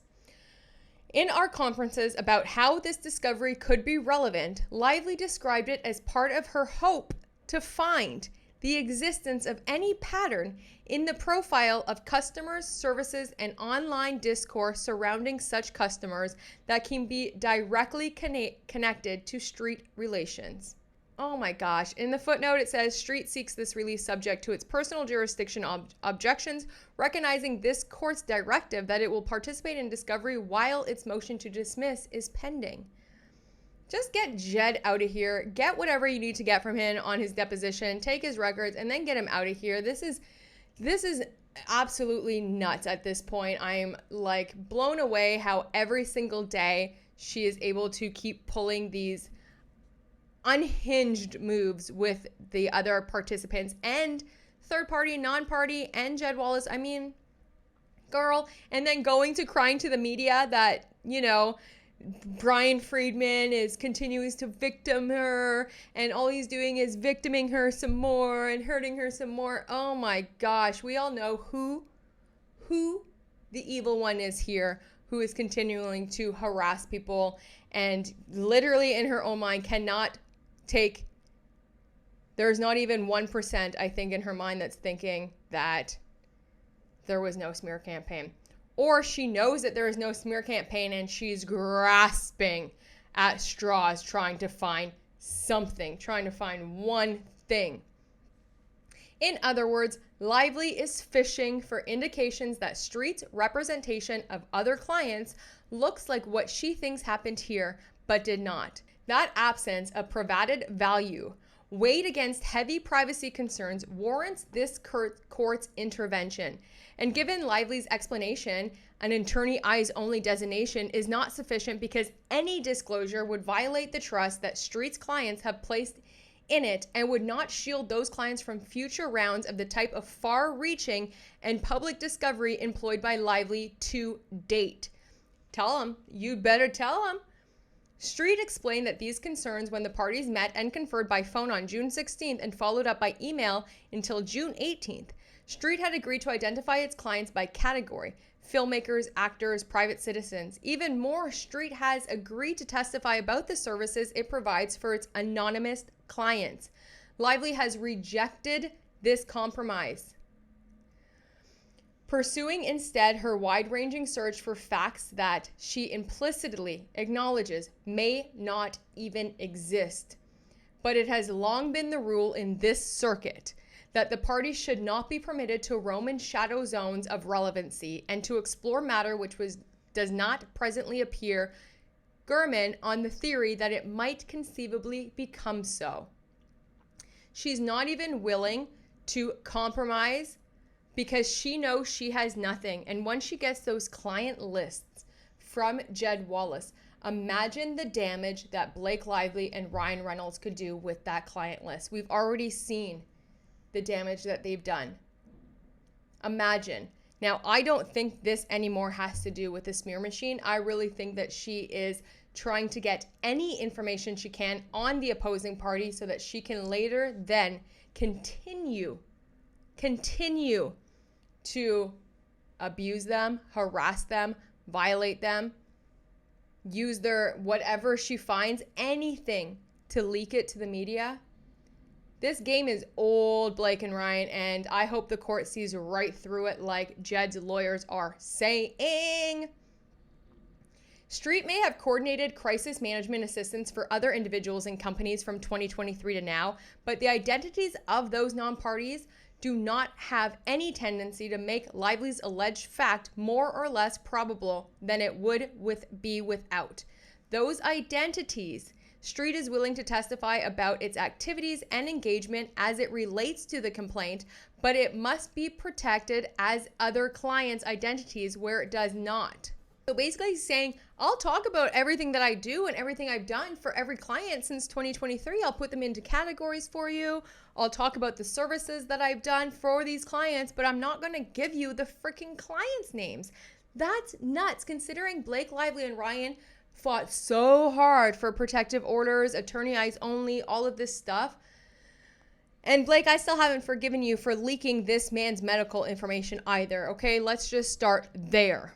Speaker 1: In our conferences about how this discovery could be relevant, Lively described it as part of her hope to find the existence of any pattern in the profile of customers, services, and online discourse surrounding such customers that can be directly connected to Street relations. Oh my gosh. In the footnote, it says Street seeks this release subject to its personal jurisdiction objections, recognizing this court's directive that it will participate in discovery while its motion to dismiss is pending. Just get Jed out of here. Get whatever you need to get from him on his deposition, take his records, and then get him out of here. This is absolutely nuts at this point. I'm like blown away how every single day she is able to keep pulling these unhinged moves with the other participants and third party, non-party, and Jed Wallace. I mean, girl, and then going to crying to the media that, Brian Friedman continues to victim her, and all he's doing is victiming her some more and hurting her some more. Oh my gosh, we all know who the evil one is here, who is continuing to harass people and literally in her own mind cannot take, there's not even 1%, I think, in her mind that's thinking that there was no smear campaign. Or she knows that there is no smear campaign and she's grasping at straws, trying to find something, trying to find one thing. In other words, Lively is fishing for indications that Street's representation of other clients looks like what she thinks happened here, but did not. That absence of provided value, weighed against heavy privacy concerns, warrants this court's intervention. And given Lively's explanation, an attorney eyes only designation is not sufficient because any disclosure would violate the trust that Street's clients have placed in it and would not shield those clients from future rounds of the type of far-reaching and public discovery employed by Lively to date. Tell them. You better tell them. Street explained that these concerns when the parties met and conferred by phone on June 16th and followed up by email until June 18th. Street had agreed to identify its clients by category: filmmakers, actors, private citizens. Even more, Street has agreed to testify about the services it provides for its anonymous clients. Lively has rejected this compromise, pursuing instead her wide-ranging search for facts that she implicitly acknowledges may not even exist. But it has long been the rule in this circuit that the parties should not be permitted to roam in shadow zones of relevancy and to explore matter which does not presently appear Gurman on the theory that it might conceivably become so. She's not even willing to compromise because she knows she has nothing. And once she gets those client lists from Jed Wallace, imagine the damage that Blake Lively and Ryan Reynolds could do with that client list. We've already seen the damage that they've done. Imagine. Now, I don't think this anymore has to do with the smear machine. I really think that she is trying to get any information she can on the opposing party so that she can later then continue to abuse them, harass them, violate them, use their whatever she finds, anything to leak it to the media. This game is old, Blake and Ryan, and I hope the court sees right through it like Jed's lawyers are saying. Street may have coordinated crisis management assistance for other individuals and companies from 2023 to now, but the identities of those non-parties do not have any tendency to make Lively's alleged fact more or less probable than it would be without. Those identities, Street is willing to testify about its activities and engagement as it relates to the complaint, but it must be protected as other clients' identities where it does not. So basically he's saying, I'll talk about everything that I do and everything I've done for every client since 2023. I'll put them into categories for you. I'll talk about the services that I've done for these clients, but I'm not going to give you the freaking clients' names. That's nuts, considering Blake Lively and Ryan fought so hard for protective orders, attorney eyes only, all of this stuff. And Blake, I still haven't forgiven you for leaking this man's medical information either, okay? Let's just start there.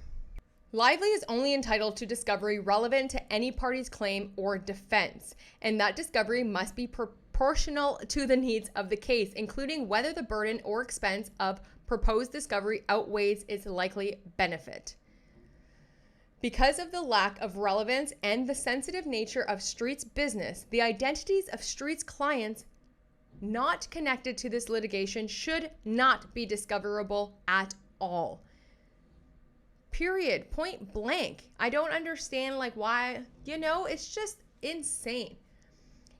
Speaker 1: Lively is only entitled to discovery relevant to any party's claim or defense, and that discovery must be proportional to the needs of the case, including whether the burden or expense of proposed discovery outweighs its likely benefit. Because of the lack of relevance and the sensitive nature of Street's business, the identities of Street's clients not connected to this litigation should not be discoverable at all. Period. Point blank. I don't understand why, it's just insane.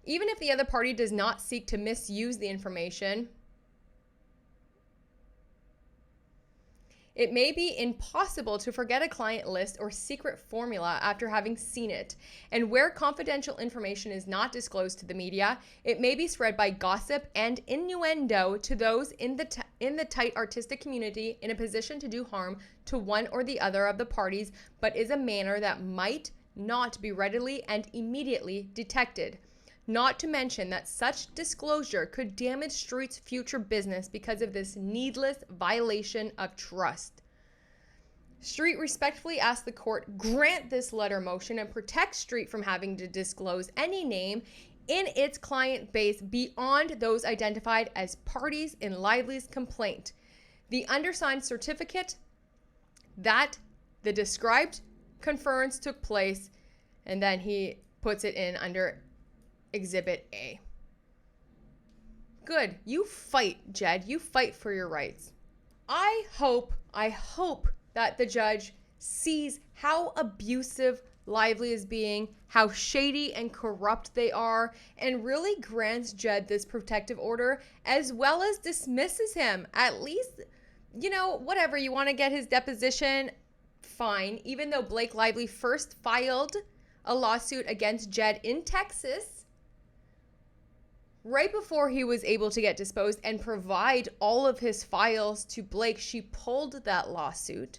Speaker 1: Even if the other party does not seek to misuse the information, it may be impossible to forget a client list or secret formula after having seen it. And where confidential information is not disclosed to the media, it may be spread by gossip and innuendo to those in the tight artistic community in a position to do harm to one or the other of the parties, but is a manner that might not be readily and immediately detected. Not to mention that such disclosure could damage Street's future business because of this needless violation of trust. Street respectfully asked the court grant this letter motion and protect Street from having to disclose any name in its client base beyond those identified as parties in Lively's complaint. The undersigned certificate that the described conference took place, and then he puts it in under Exhibit A. Good. You fight, Jed. You fight for your rights. I hope that the judge sees how abusive Lively is being, how shady and corrupt they are, and really grants Jed this protective order, as well as dismisses him. At least, whatever, you want to get his deposition, fine. Even though Blake Lively first filed a lawsuit against Jed in Texas, right before he was able to get disposed and provide all of his files to Blake, she pulled that lawsuit.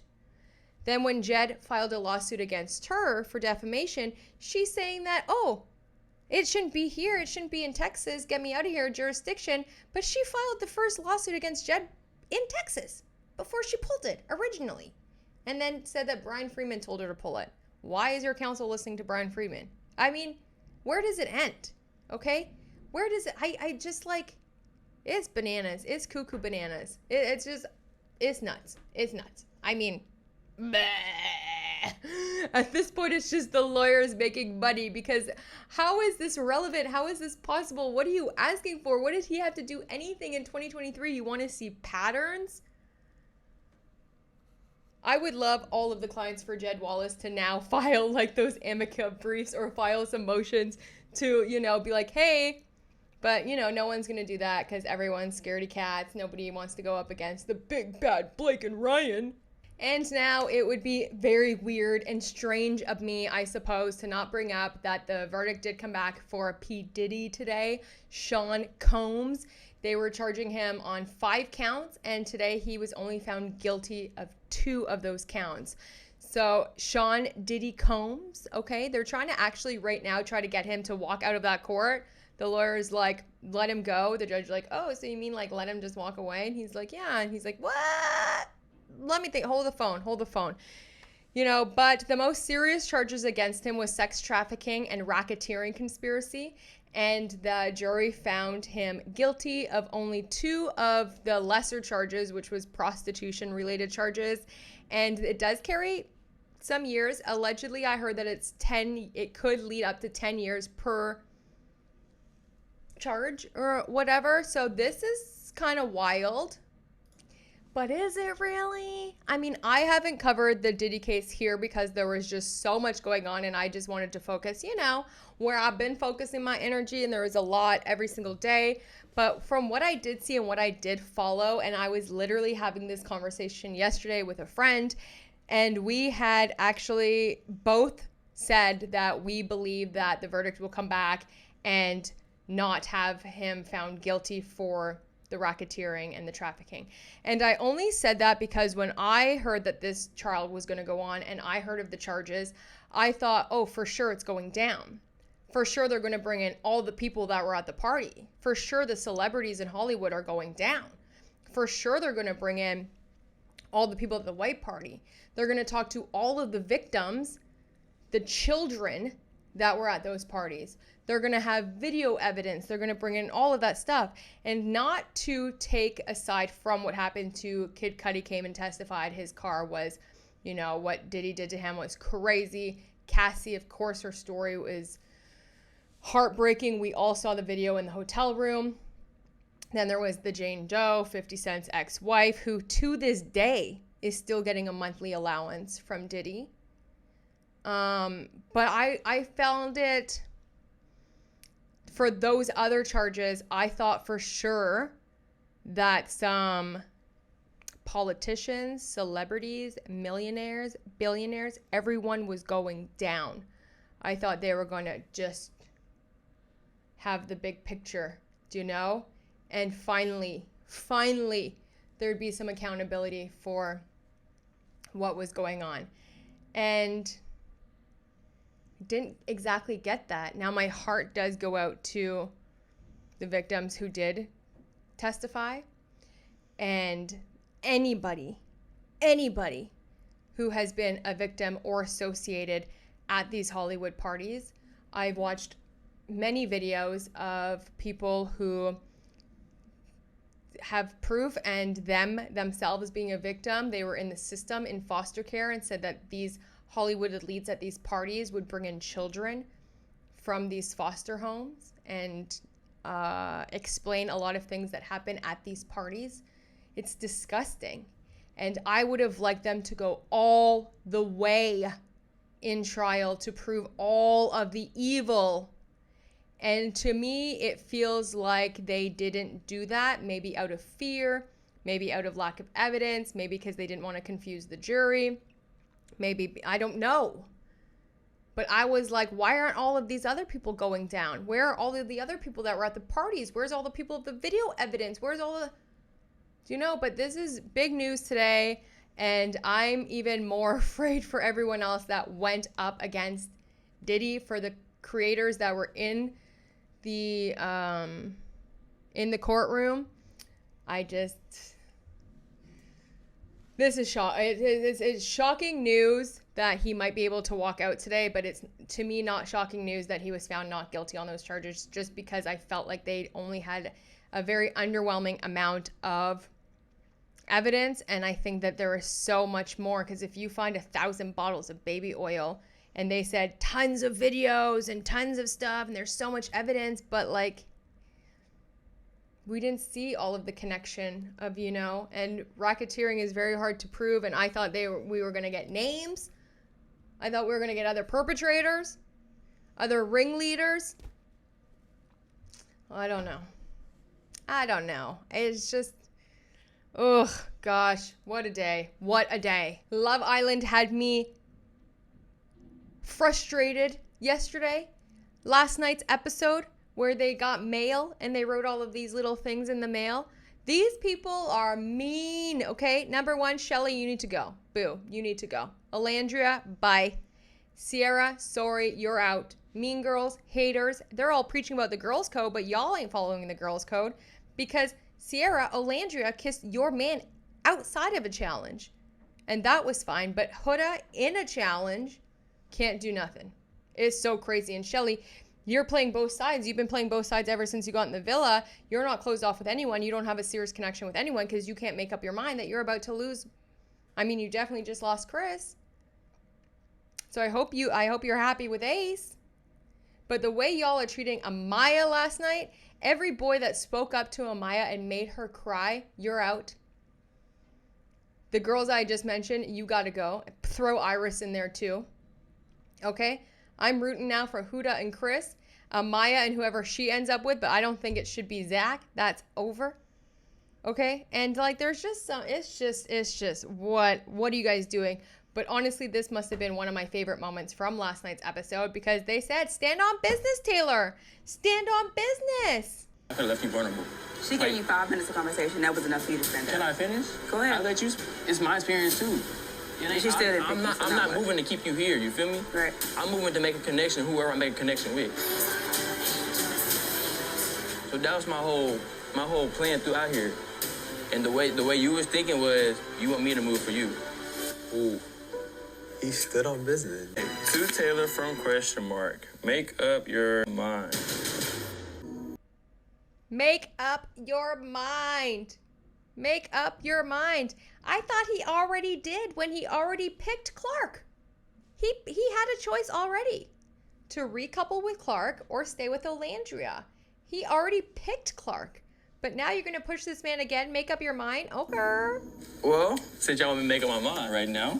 Speaker 1: Then when Jed filed a lawsuit against her for defamation, she's saying that, it shouldn't be here. It shouldn't be in Texas. Get me out of here, jurisdiction. But she filed the first lawsuit against Jed in Texas before she pulled it originally. And then said that Brian Freeman told her to pull it. Why is your counsel listening to Brian Freeman? I mean, where does it end? Okay? Where does it, I just it's bananas. It's cuckoo bananas. It's nuts. It's nuts. I mean, bleh. At this point, it's just the lawyers making money, because how is this relevant? How is this possible? What are you asking for? What did he have to do anything in 2023? You want to see patterns? I would love all of the clients for Jed Wallace to now file those amicus briefs or file some motions to, be like, hey, but, no one's going to do that because everyone's scaredy cats. Nobody wants to go up against the big bad Blake and Ryan. And now it would be very weird and strange of me, I suppose, to not bring up that the verdict did come back for P. Diddy today, Sean Combs. They were charging him on 5 counts, and today he was only found guilty of 2 of those counts. So Sean Diddy Combs, okay, they're trying to actually right now try to get him to walk out of that court. The lawyer's like, let him go. The judge's like, oh, so you mean let him just walk away? And he's like, yeah. And he's like, what? Let me think. Hold the phone. But the most serious charges against him was sex trafficking and racketeering conspiracy. And the jury found him guilty of only 2 of the lesser charges, which was prostitution-related charges. And it does carry some years. Allegedly, I heard that it could lead up to 10 years per charge or whatever. So this is kind of wild. But is it really? I mean, I haven't covered the Diddy case here because there was just so much going on, and I just wanted to focus, where I've been focusing my energy, and there was a lot every single day. But from what I did see and what I did follow, and I was literally having this conversation yesterday with a friend, and we had actually both said that we believe that the verdict will come back and not have him found guilty for the racketeering and the trafficking. And I only said that because when I heard that this trial was going to go on and I heard of the charges, I thought, oh, for sure it's going down. For sure they're going to bring in all the people that were at the party. For sure the celebrities in Hollywood are going down. For sure they're going to bring in all the people at the white party. They're going to talk to all of the victims, the children that were at those parties. They're going to have video evidence. They're going to bring in all of that stuff. And not to take aside from what happened to Kid Cudi came and testified his car was, what Diddy did to him was crazy. Cassie, of course, her story was heartbreaking. We all saw the video in the hotel room. Then there was the Jane Doe, 50 Cent's ex-wife, who to this day is still getting a monthly allowance from Diddy. But I found it, for those other charges, I thought for sure that some politicians, celebrities, millionaires, billionaires, everyone was going down. I thought they were going to just have the big picture, and finally, there'd be some accountability for what was going on. And didn't exactly get that. Now my heart does go out to the victims who did testify, and anybody who has been a victim or associated at these Hollywood parties. I've watched many videos of people who have proof and themselves being a victim. They were in the system in foster care and said that these Hollywood elites at these parties would bring in children from these foster homes and explain a lot of things that happen at these parties. It's disgusting. And I would have liked them to go all the way in trial to prove all of the evil. And to me, it feels like they didn't do that, maybe out of fear, maybe out of lack of evidence, maybe because they didn't want to confuse the jury, maybe, I don't know. But I was like, why aren't all of these other people going down? Where are all of the other people that were at the parties? Where's all the people of the video evidence? Where's all the... Do you know? But this is big news today, and I'm even more afraid for everyone else that went up against Diddy, for the creators that were in the courtroom. This is it's shocking news that he might be able to walk out today, but it's, to me, not shocking news that he was found not guilty on those charges, just because I felt like they only had a very underwhelming amount of evidence. And I think that there is so much more, because if you find 1,000 bottles of baby oil and they said tons of videos and tons of stuff and there's so much evidence, but like, we didn't see all of the connection of, and racketeering is very hard to prove. And I thought we were going to get names. I thought we were going to get other perpetrators, other ringleaders. I don't know. It's just, ugh, gosh, what a day. What a day. Love Island had me frustrated yesterday. Last night's episode where they got mail and they wrote all of these little things in the mail. These people are mean, okay? Number one, Shelly, you need to go. Boo, you need to go. Alandria, bye. Sierra, sorry, you're out. Mean girls, haters, they're all preaching about the girls' code, but y'all ain't following the girls' code, because Sierra, Alandria kissed your man outside of a challenge, and that was fine. But Huda in a challenge can't do nothing. It's so crazy. And Shelly, you're playing both sides. You've been playing both sides ever since you got in the villa. You're not closed off with anyone. You don't have a serious connection with anyone because you can't make up your mind that you're about to lose. I mean, you definitely just lost Chris. So I hope you're happy with Ace. But the way y'all are treating Amaya last night, every boy that spoke up to Amaya and made her cry, you're out. The girls I just mentioned, you got to go. Throw Iris in there too. Okay? I'm rooting now for Huda and Chris, Amaya and whoever she ends up with, but I don't think it should be Zach. That's over. Okay? And like, there's just some, it's just, what are you guys doing? But honestly, this must have been one of my favorite moments from last night's episode, because they said, stand on business, Taylor. Stand on business.
Speaker 3: I could have left you vulnerable.
Speaker 4: She gave you 5 minutes of conversation. That was enough for you to stand up.
Speaker 3: Can I finish?
Speaker 4: Go ahead.
Speaker 3: I let you. It's my experience too.
Speaker 4: She still didn't
Speaker 3: I'm not moving to keep you here. You feel me?
Speaker 4: Right.
Speaker 3: I'm moving to make a connection. Whoever I make a connection with. So that was my whole plan throughout here. And the way you was thinking was, you want me to move for you.
Speaker 5: Ooh. He stood on business.
Speaker 3: To Taylor from ? Make up your mind.
Speaker 1: Make up your mind. Make up your mind. I thought he already did when he already picked Clark. He had a choice already to recouple with Clark or stay with Alandria. He already picked Clark. But now you're going to push this man again? Make up your mind? Okay.
Speaker 3: Well, since y'all want me to make up my mind right now.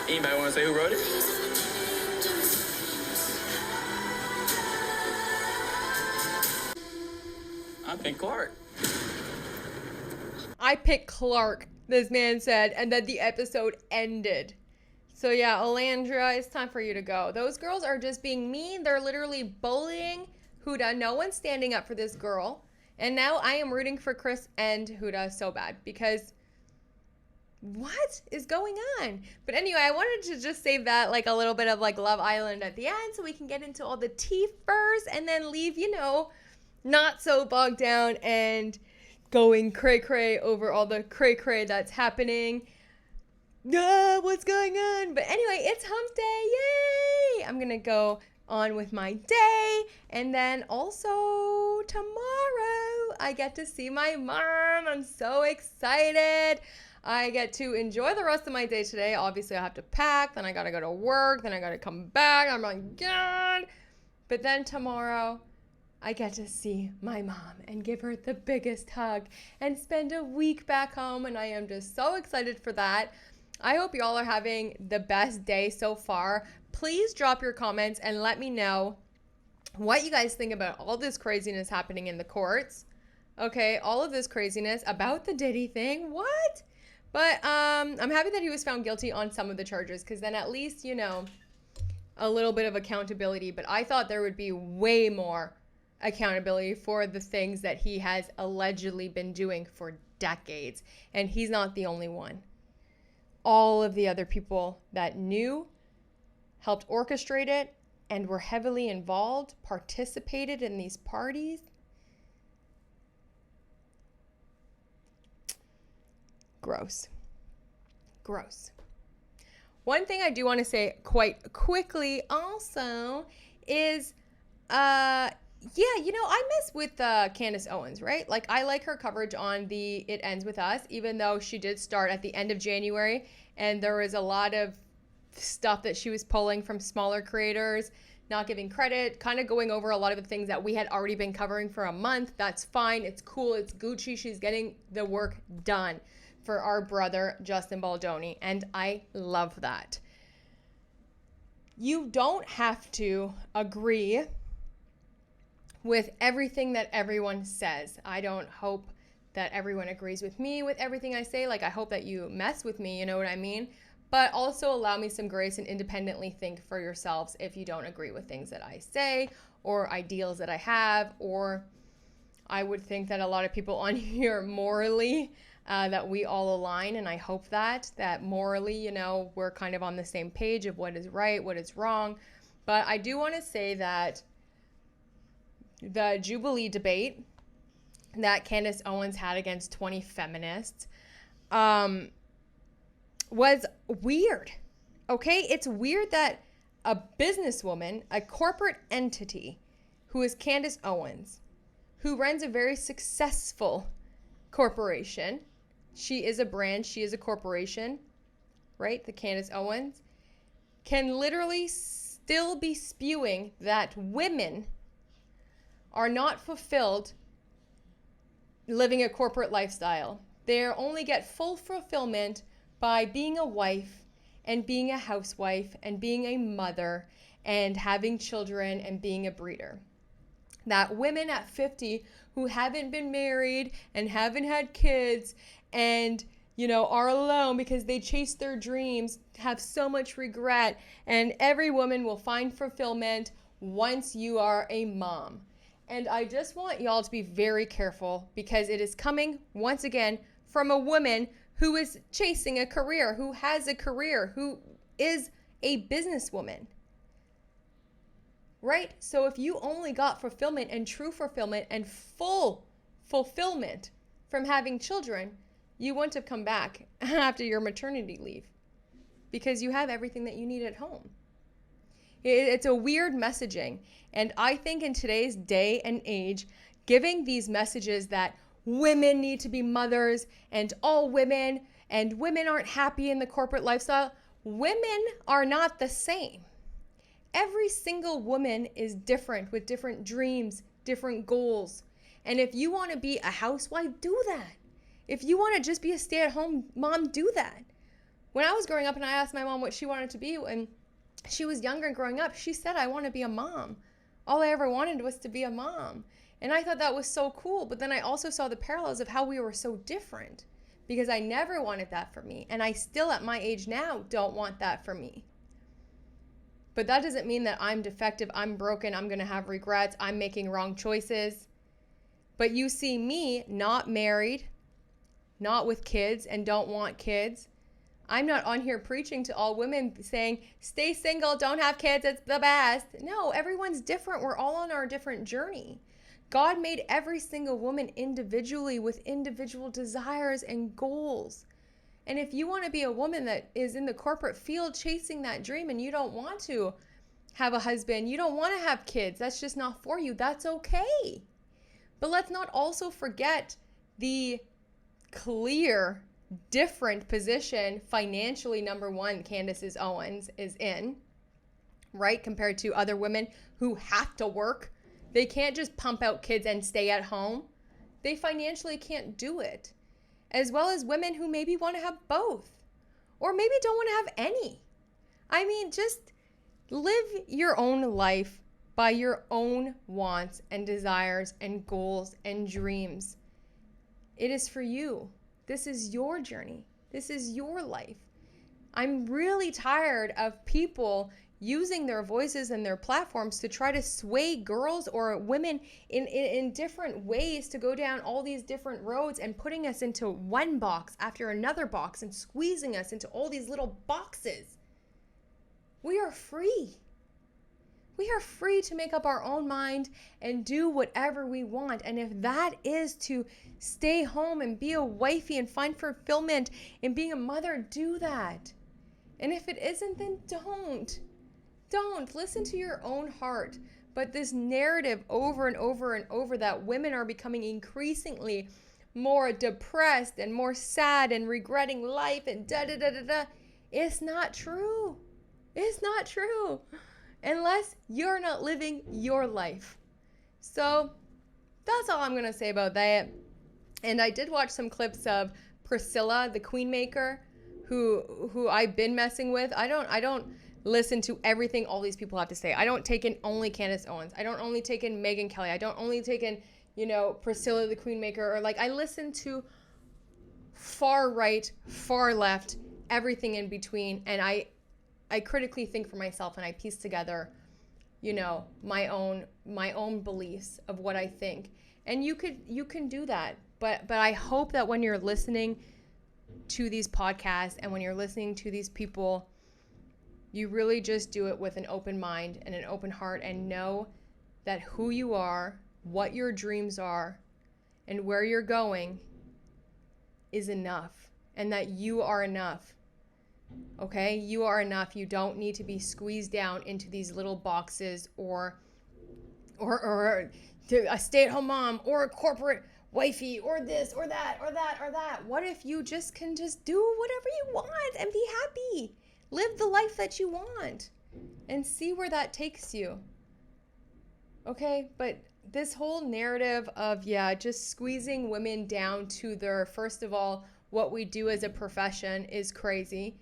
Speaker 3: Anybody want to say who wrote it? I picked Clark.
Speaker 1: I picked Clark, this man said, and then the episode ended. So yeah, Alandria, it's time for you to go. Those girls are just being mean. They're literally bullying Huda. No one's standing up for this girl. And now I am rooting for Chris and Huda so bad, because what is going on? But anyway, I wanted to just save that like a little bit of like Love Island at the end so we can get into all the tea first and then leave, not so bogged down and going cray-cray over all the cray-cray that's happening. What's going on? But anyway, it's hump day. Yay! I'm going to go on with my day. And then also tomorrow, I get to see my mom. I'm so excited. I get to enjoy the rest of my day today. Obviously, I have to pack. Then I got to go to work. Then I got to come back. I'm like, God. But then tomorrow, I get to see my mom and give her the biggest hug and spend a week back home. And I am just so excited for that. I hope y'all are having the best day so far. Please drop your comments and let me know what you guys think about all this craziness happening in the courts. Okay, all of this craziness about the Diddy thing. What? But I'm happy that he was found guilty on some of the charges because then at least, a little bit of accountability. But I thought there would be way more accountability for the things that he has allegedly been doing for decades. And he's not the only one. All of the other people that knew, helped orchestrate it, and were heavily involved, participated in these parties. Gross. Gross. One thing I do want to say quite quickly also is, I miss with Candace Owens, right? Like, I like her coverage on the It Ends With Us, even though she did start at the end of January, and there was a lot of stuff that she was pulling from smaller creators, not giving credit, kind of going over a lot of the things that we had already been covering for a month. That's fine. It's cool. It's Gucci. She's getting the work done for our brother, Justin Baldoni, and I love that. You don't have to agree with everything that everyone says. I don't hope that everyone agrees with me with everything I say. Like, I hope that you mess with me, you know what I mean? But also allow me some grace and independently think for yourselves if you don't agree with things that I say or ideals that I have, or I would think that a lot of people on here morally, that we all align, and I hope that morally, we're kind of on the same page of what is right, what is wrong. But I do want to say that the Jubilee debate that Candace Owens had against 20 feminists was weird. Okay? It's weird that a businesswoman, a corporate entity, who is Candace Owens, who runs a very successful corporation. She is a brand, she is a corporation, right? The Candace Owens can literally still be spewing that women are not fulfilled living a corporate lifestyle. They only get full fulfillment by being a wife and being a housewife and being a mother and having children and being a breeder. That women at 50 who haven't been married and haven't had kids and, are alone because they chased their dreams, have so much regret, and every woman will find fulfillment once you are a mom. And I just want y'all to be very careful because it is coming, once again, from a woman who is chasing a career, who has a career, who is a businesswoman. Right? So if you only got fulfillment and true fulfillment and full fulfillment from having children, you wouldn't have come back after your maternity leave because you have everything that you need at home. It's a weird messaging. And I think in today's day and age, giving these messages that women need to be mothers and all women and women aren't happy in the corporate lifestyle, women are not the same. Every single woman is different with different dreams, different goals. And if you want to be a housewife, do that. If you want to just be a stay-at-home mom, do that. When I was growing up and I asked my mom what she wanted to be when she was younger and growing up, she said, I want to be a mom. All I ever wanted was to be a mom. And I thought that was so cool. But then I also saw the parallels of how we were so different because I never wanted that for me. And I still, at my age now, don't want that for me. But that doesn't mean that I'm defective, I'm broken, I'm going to have regrets, I'm making wrong choices. But you see me not married, not with kids and don't want kids. I'm not on here preaching to all women saying, stay single, don't have kids, it's the best. No, everyone's different. We're all on our different journey. God made every single woman individually with individual desires and goals. And if you want to be a woman that is in the corporate field chasing that dream and you don't want to have a husband, you don't want to have kids, that's just not for you, that's okay. But let's not also forget the clear, different position financially, number one, Candace Owens is in, right? Compared to other women who have to work. They can't just pump out kids and stay at home. They financially can't do it. As well as women who maybe want to have both, or maybe don't want to have any. I mean, just live your own life by your own wants and desires and goals and dreams. It is for you. This is your journey. This is your life. I'm really tired of people using their voices and their platforms to try to sway girls or women in different ways to go down all these different roads and putting us into one box after another box and squeezing us into all these little boxes. We are free. We are free to make up our own mind and do whatever we want. And if that is to stay home and be a wifey and find fulfillment in being a mother, do that. And if it isn't, then don't. Don't. Listen to your own heart. But this narrative over and over and over that women are becoming increasingly more depressed and more sad and regretting life and da-da-da-da-da, it's not true. It's not true. Unless you're not living your life. So that's all I'm going to say about that. And I did watch some clips of Priscilla, the queen maker, who I've been messing with. I don't listen to everything all these people have to say. I don't take in only Candace Owens. I don't only take in Megyn Kelly. I don't only take in, Priscilla, the queen maker, or I listen to far right, far left, everything in between. And I critically think for myself and I piece together, my own beliefs of what I think. And you can do that. But I hope that when you're listening to these podcasts and when you're listening to these people, you really just do it with an open mind and an open heart and know that who you are, what your dreams are, and where you're going is enough, and that you are enough. Okay? You are enough. You don't need to be squeezed down into these little boxes or a stay-at-home mom or a corporate wifey or this or that or that or that. What if you just can just do whatever you want and be happy? Live the life that you want and see where that takes you. Okay? But this whole narrative of, just squeezing women down to their, first of all, what we do as a profession is crazy.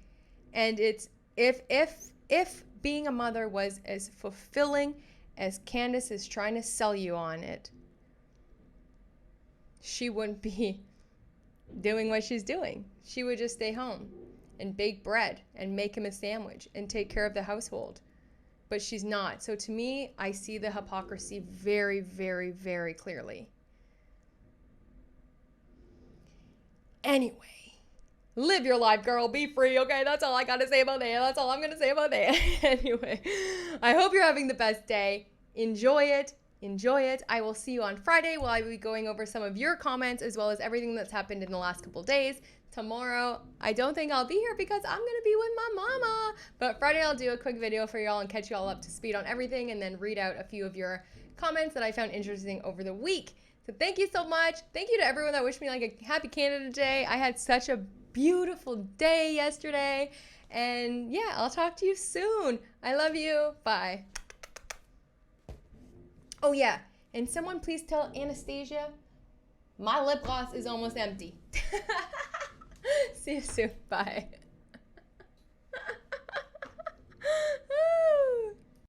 Speaker 1: And it's, if being a mother was as fulfilling as Candace is trying to sell you on it, she wouldn't be doing what she's doing. She would just stay home and bake bread and make him a sandwich and take care of the household. But she's not. So to me, I see the hypocrisy very, very, very clearly. Anyway, live your life, girl. Be free, okay? That's all I got to say about that. That's all I'm going to say about that. Anyway, I hope you're having the best day. Enjoy it. Enjoy it. I will see you on Friday while I will be going over some of your comments as well as everything that's happened in the last couple days. Tomorrow, I don't think I'll be here because I'm going to be with my mama. But Friday, I'll do a quick video for y'all and catch y'all up to speed on everything and then read out a few of your comments that I found interesting over the week. So thank you so much. Thank you to everyone that wished me a happy Canada Day. I had such a beautiful day yesterday. And I'll talk to you soon. I love you. Bye. Oh yeah, and someone please tell Anastasia my lip gloss is almost empty. See you soon. Bye.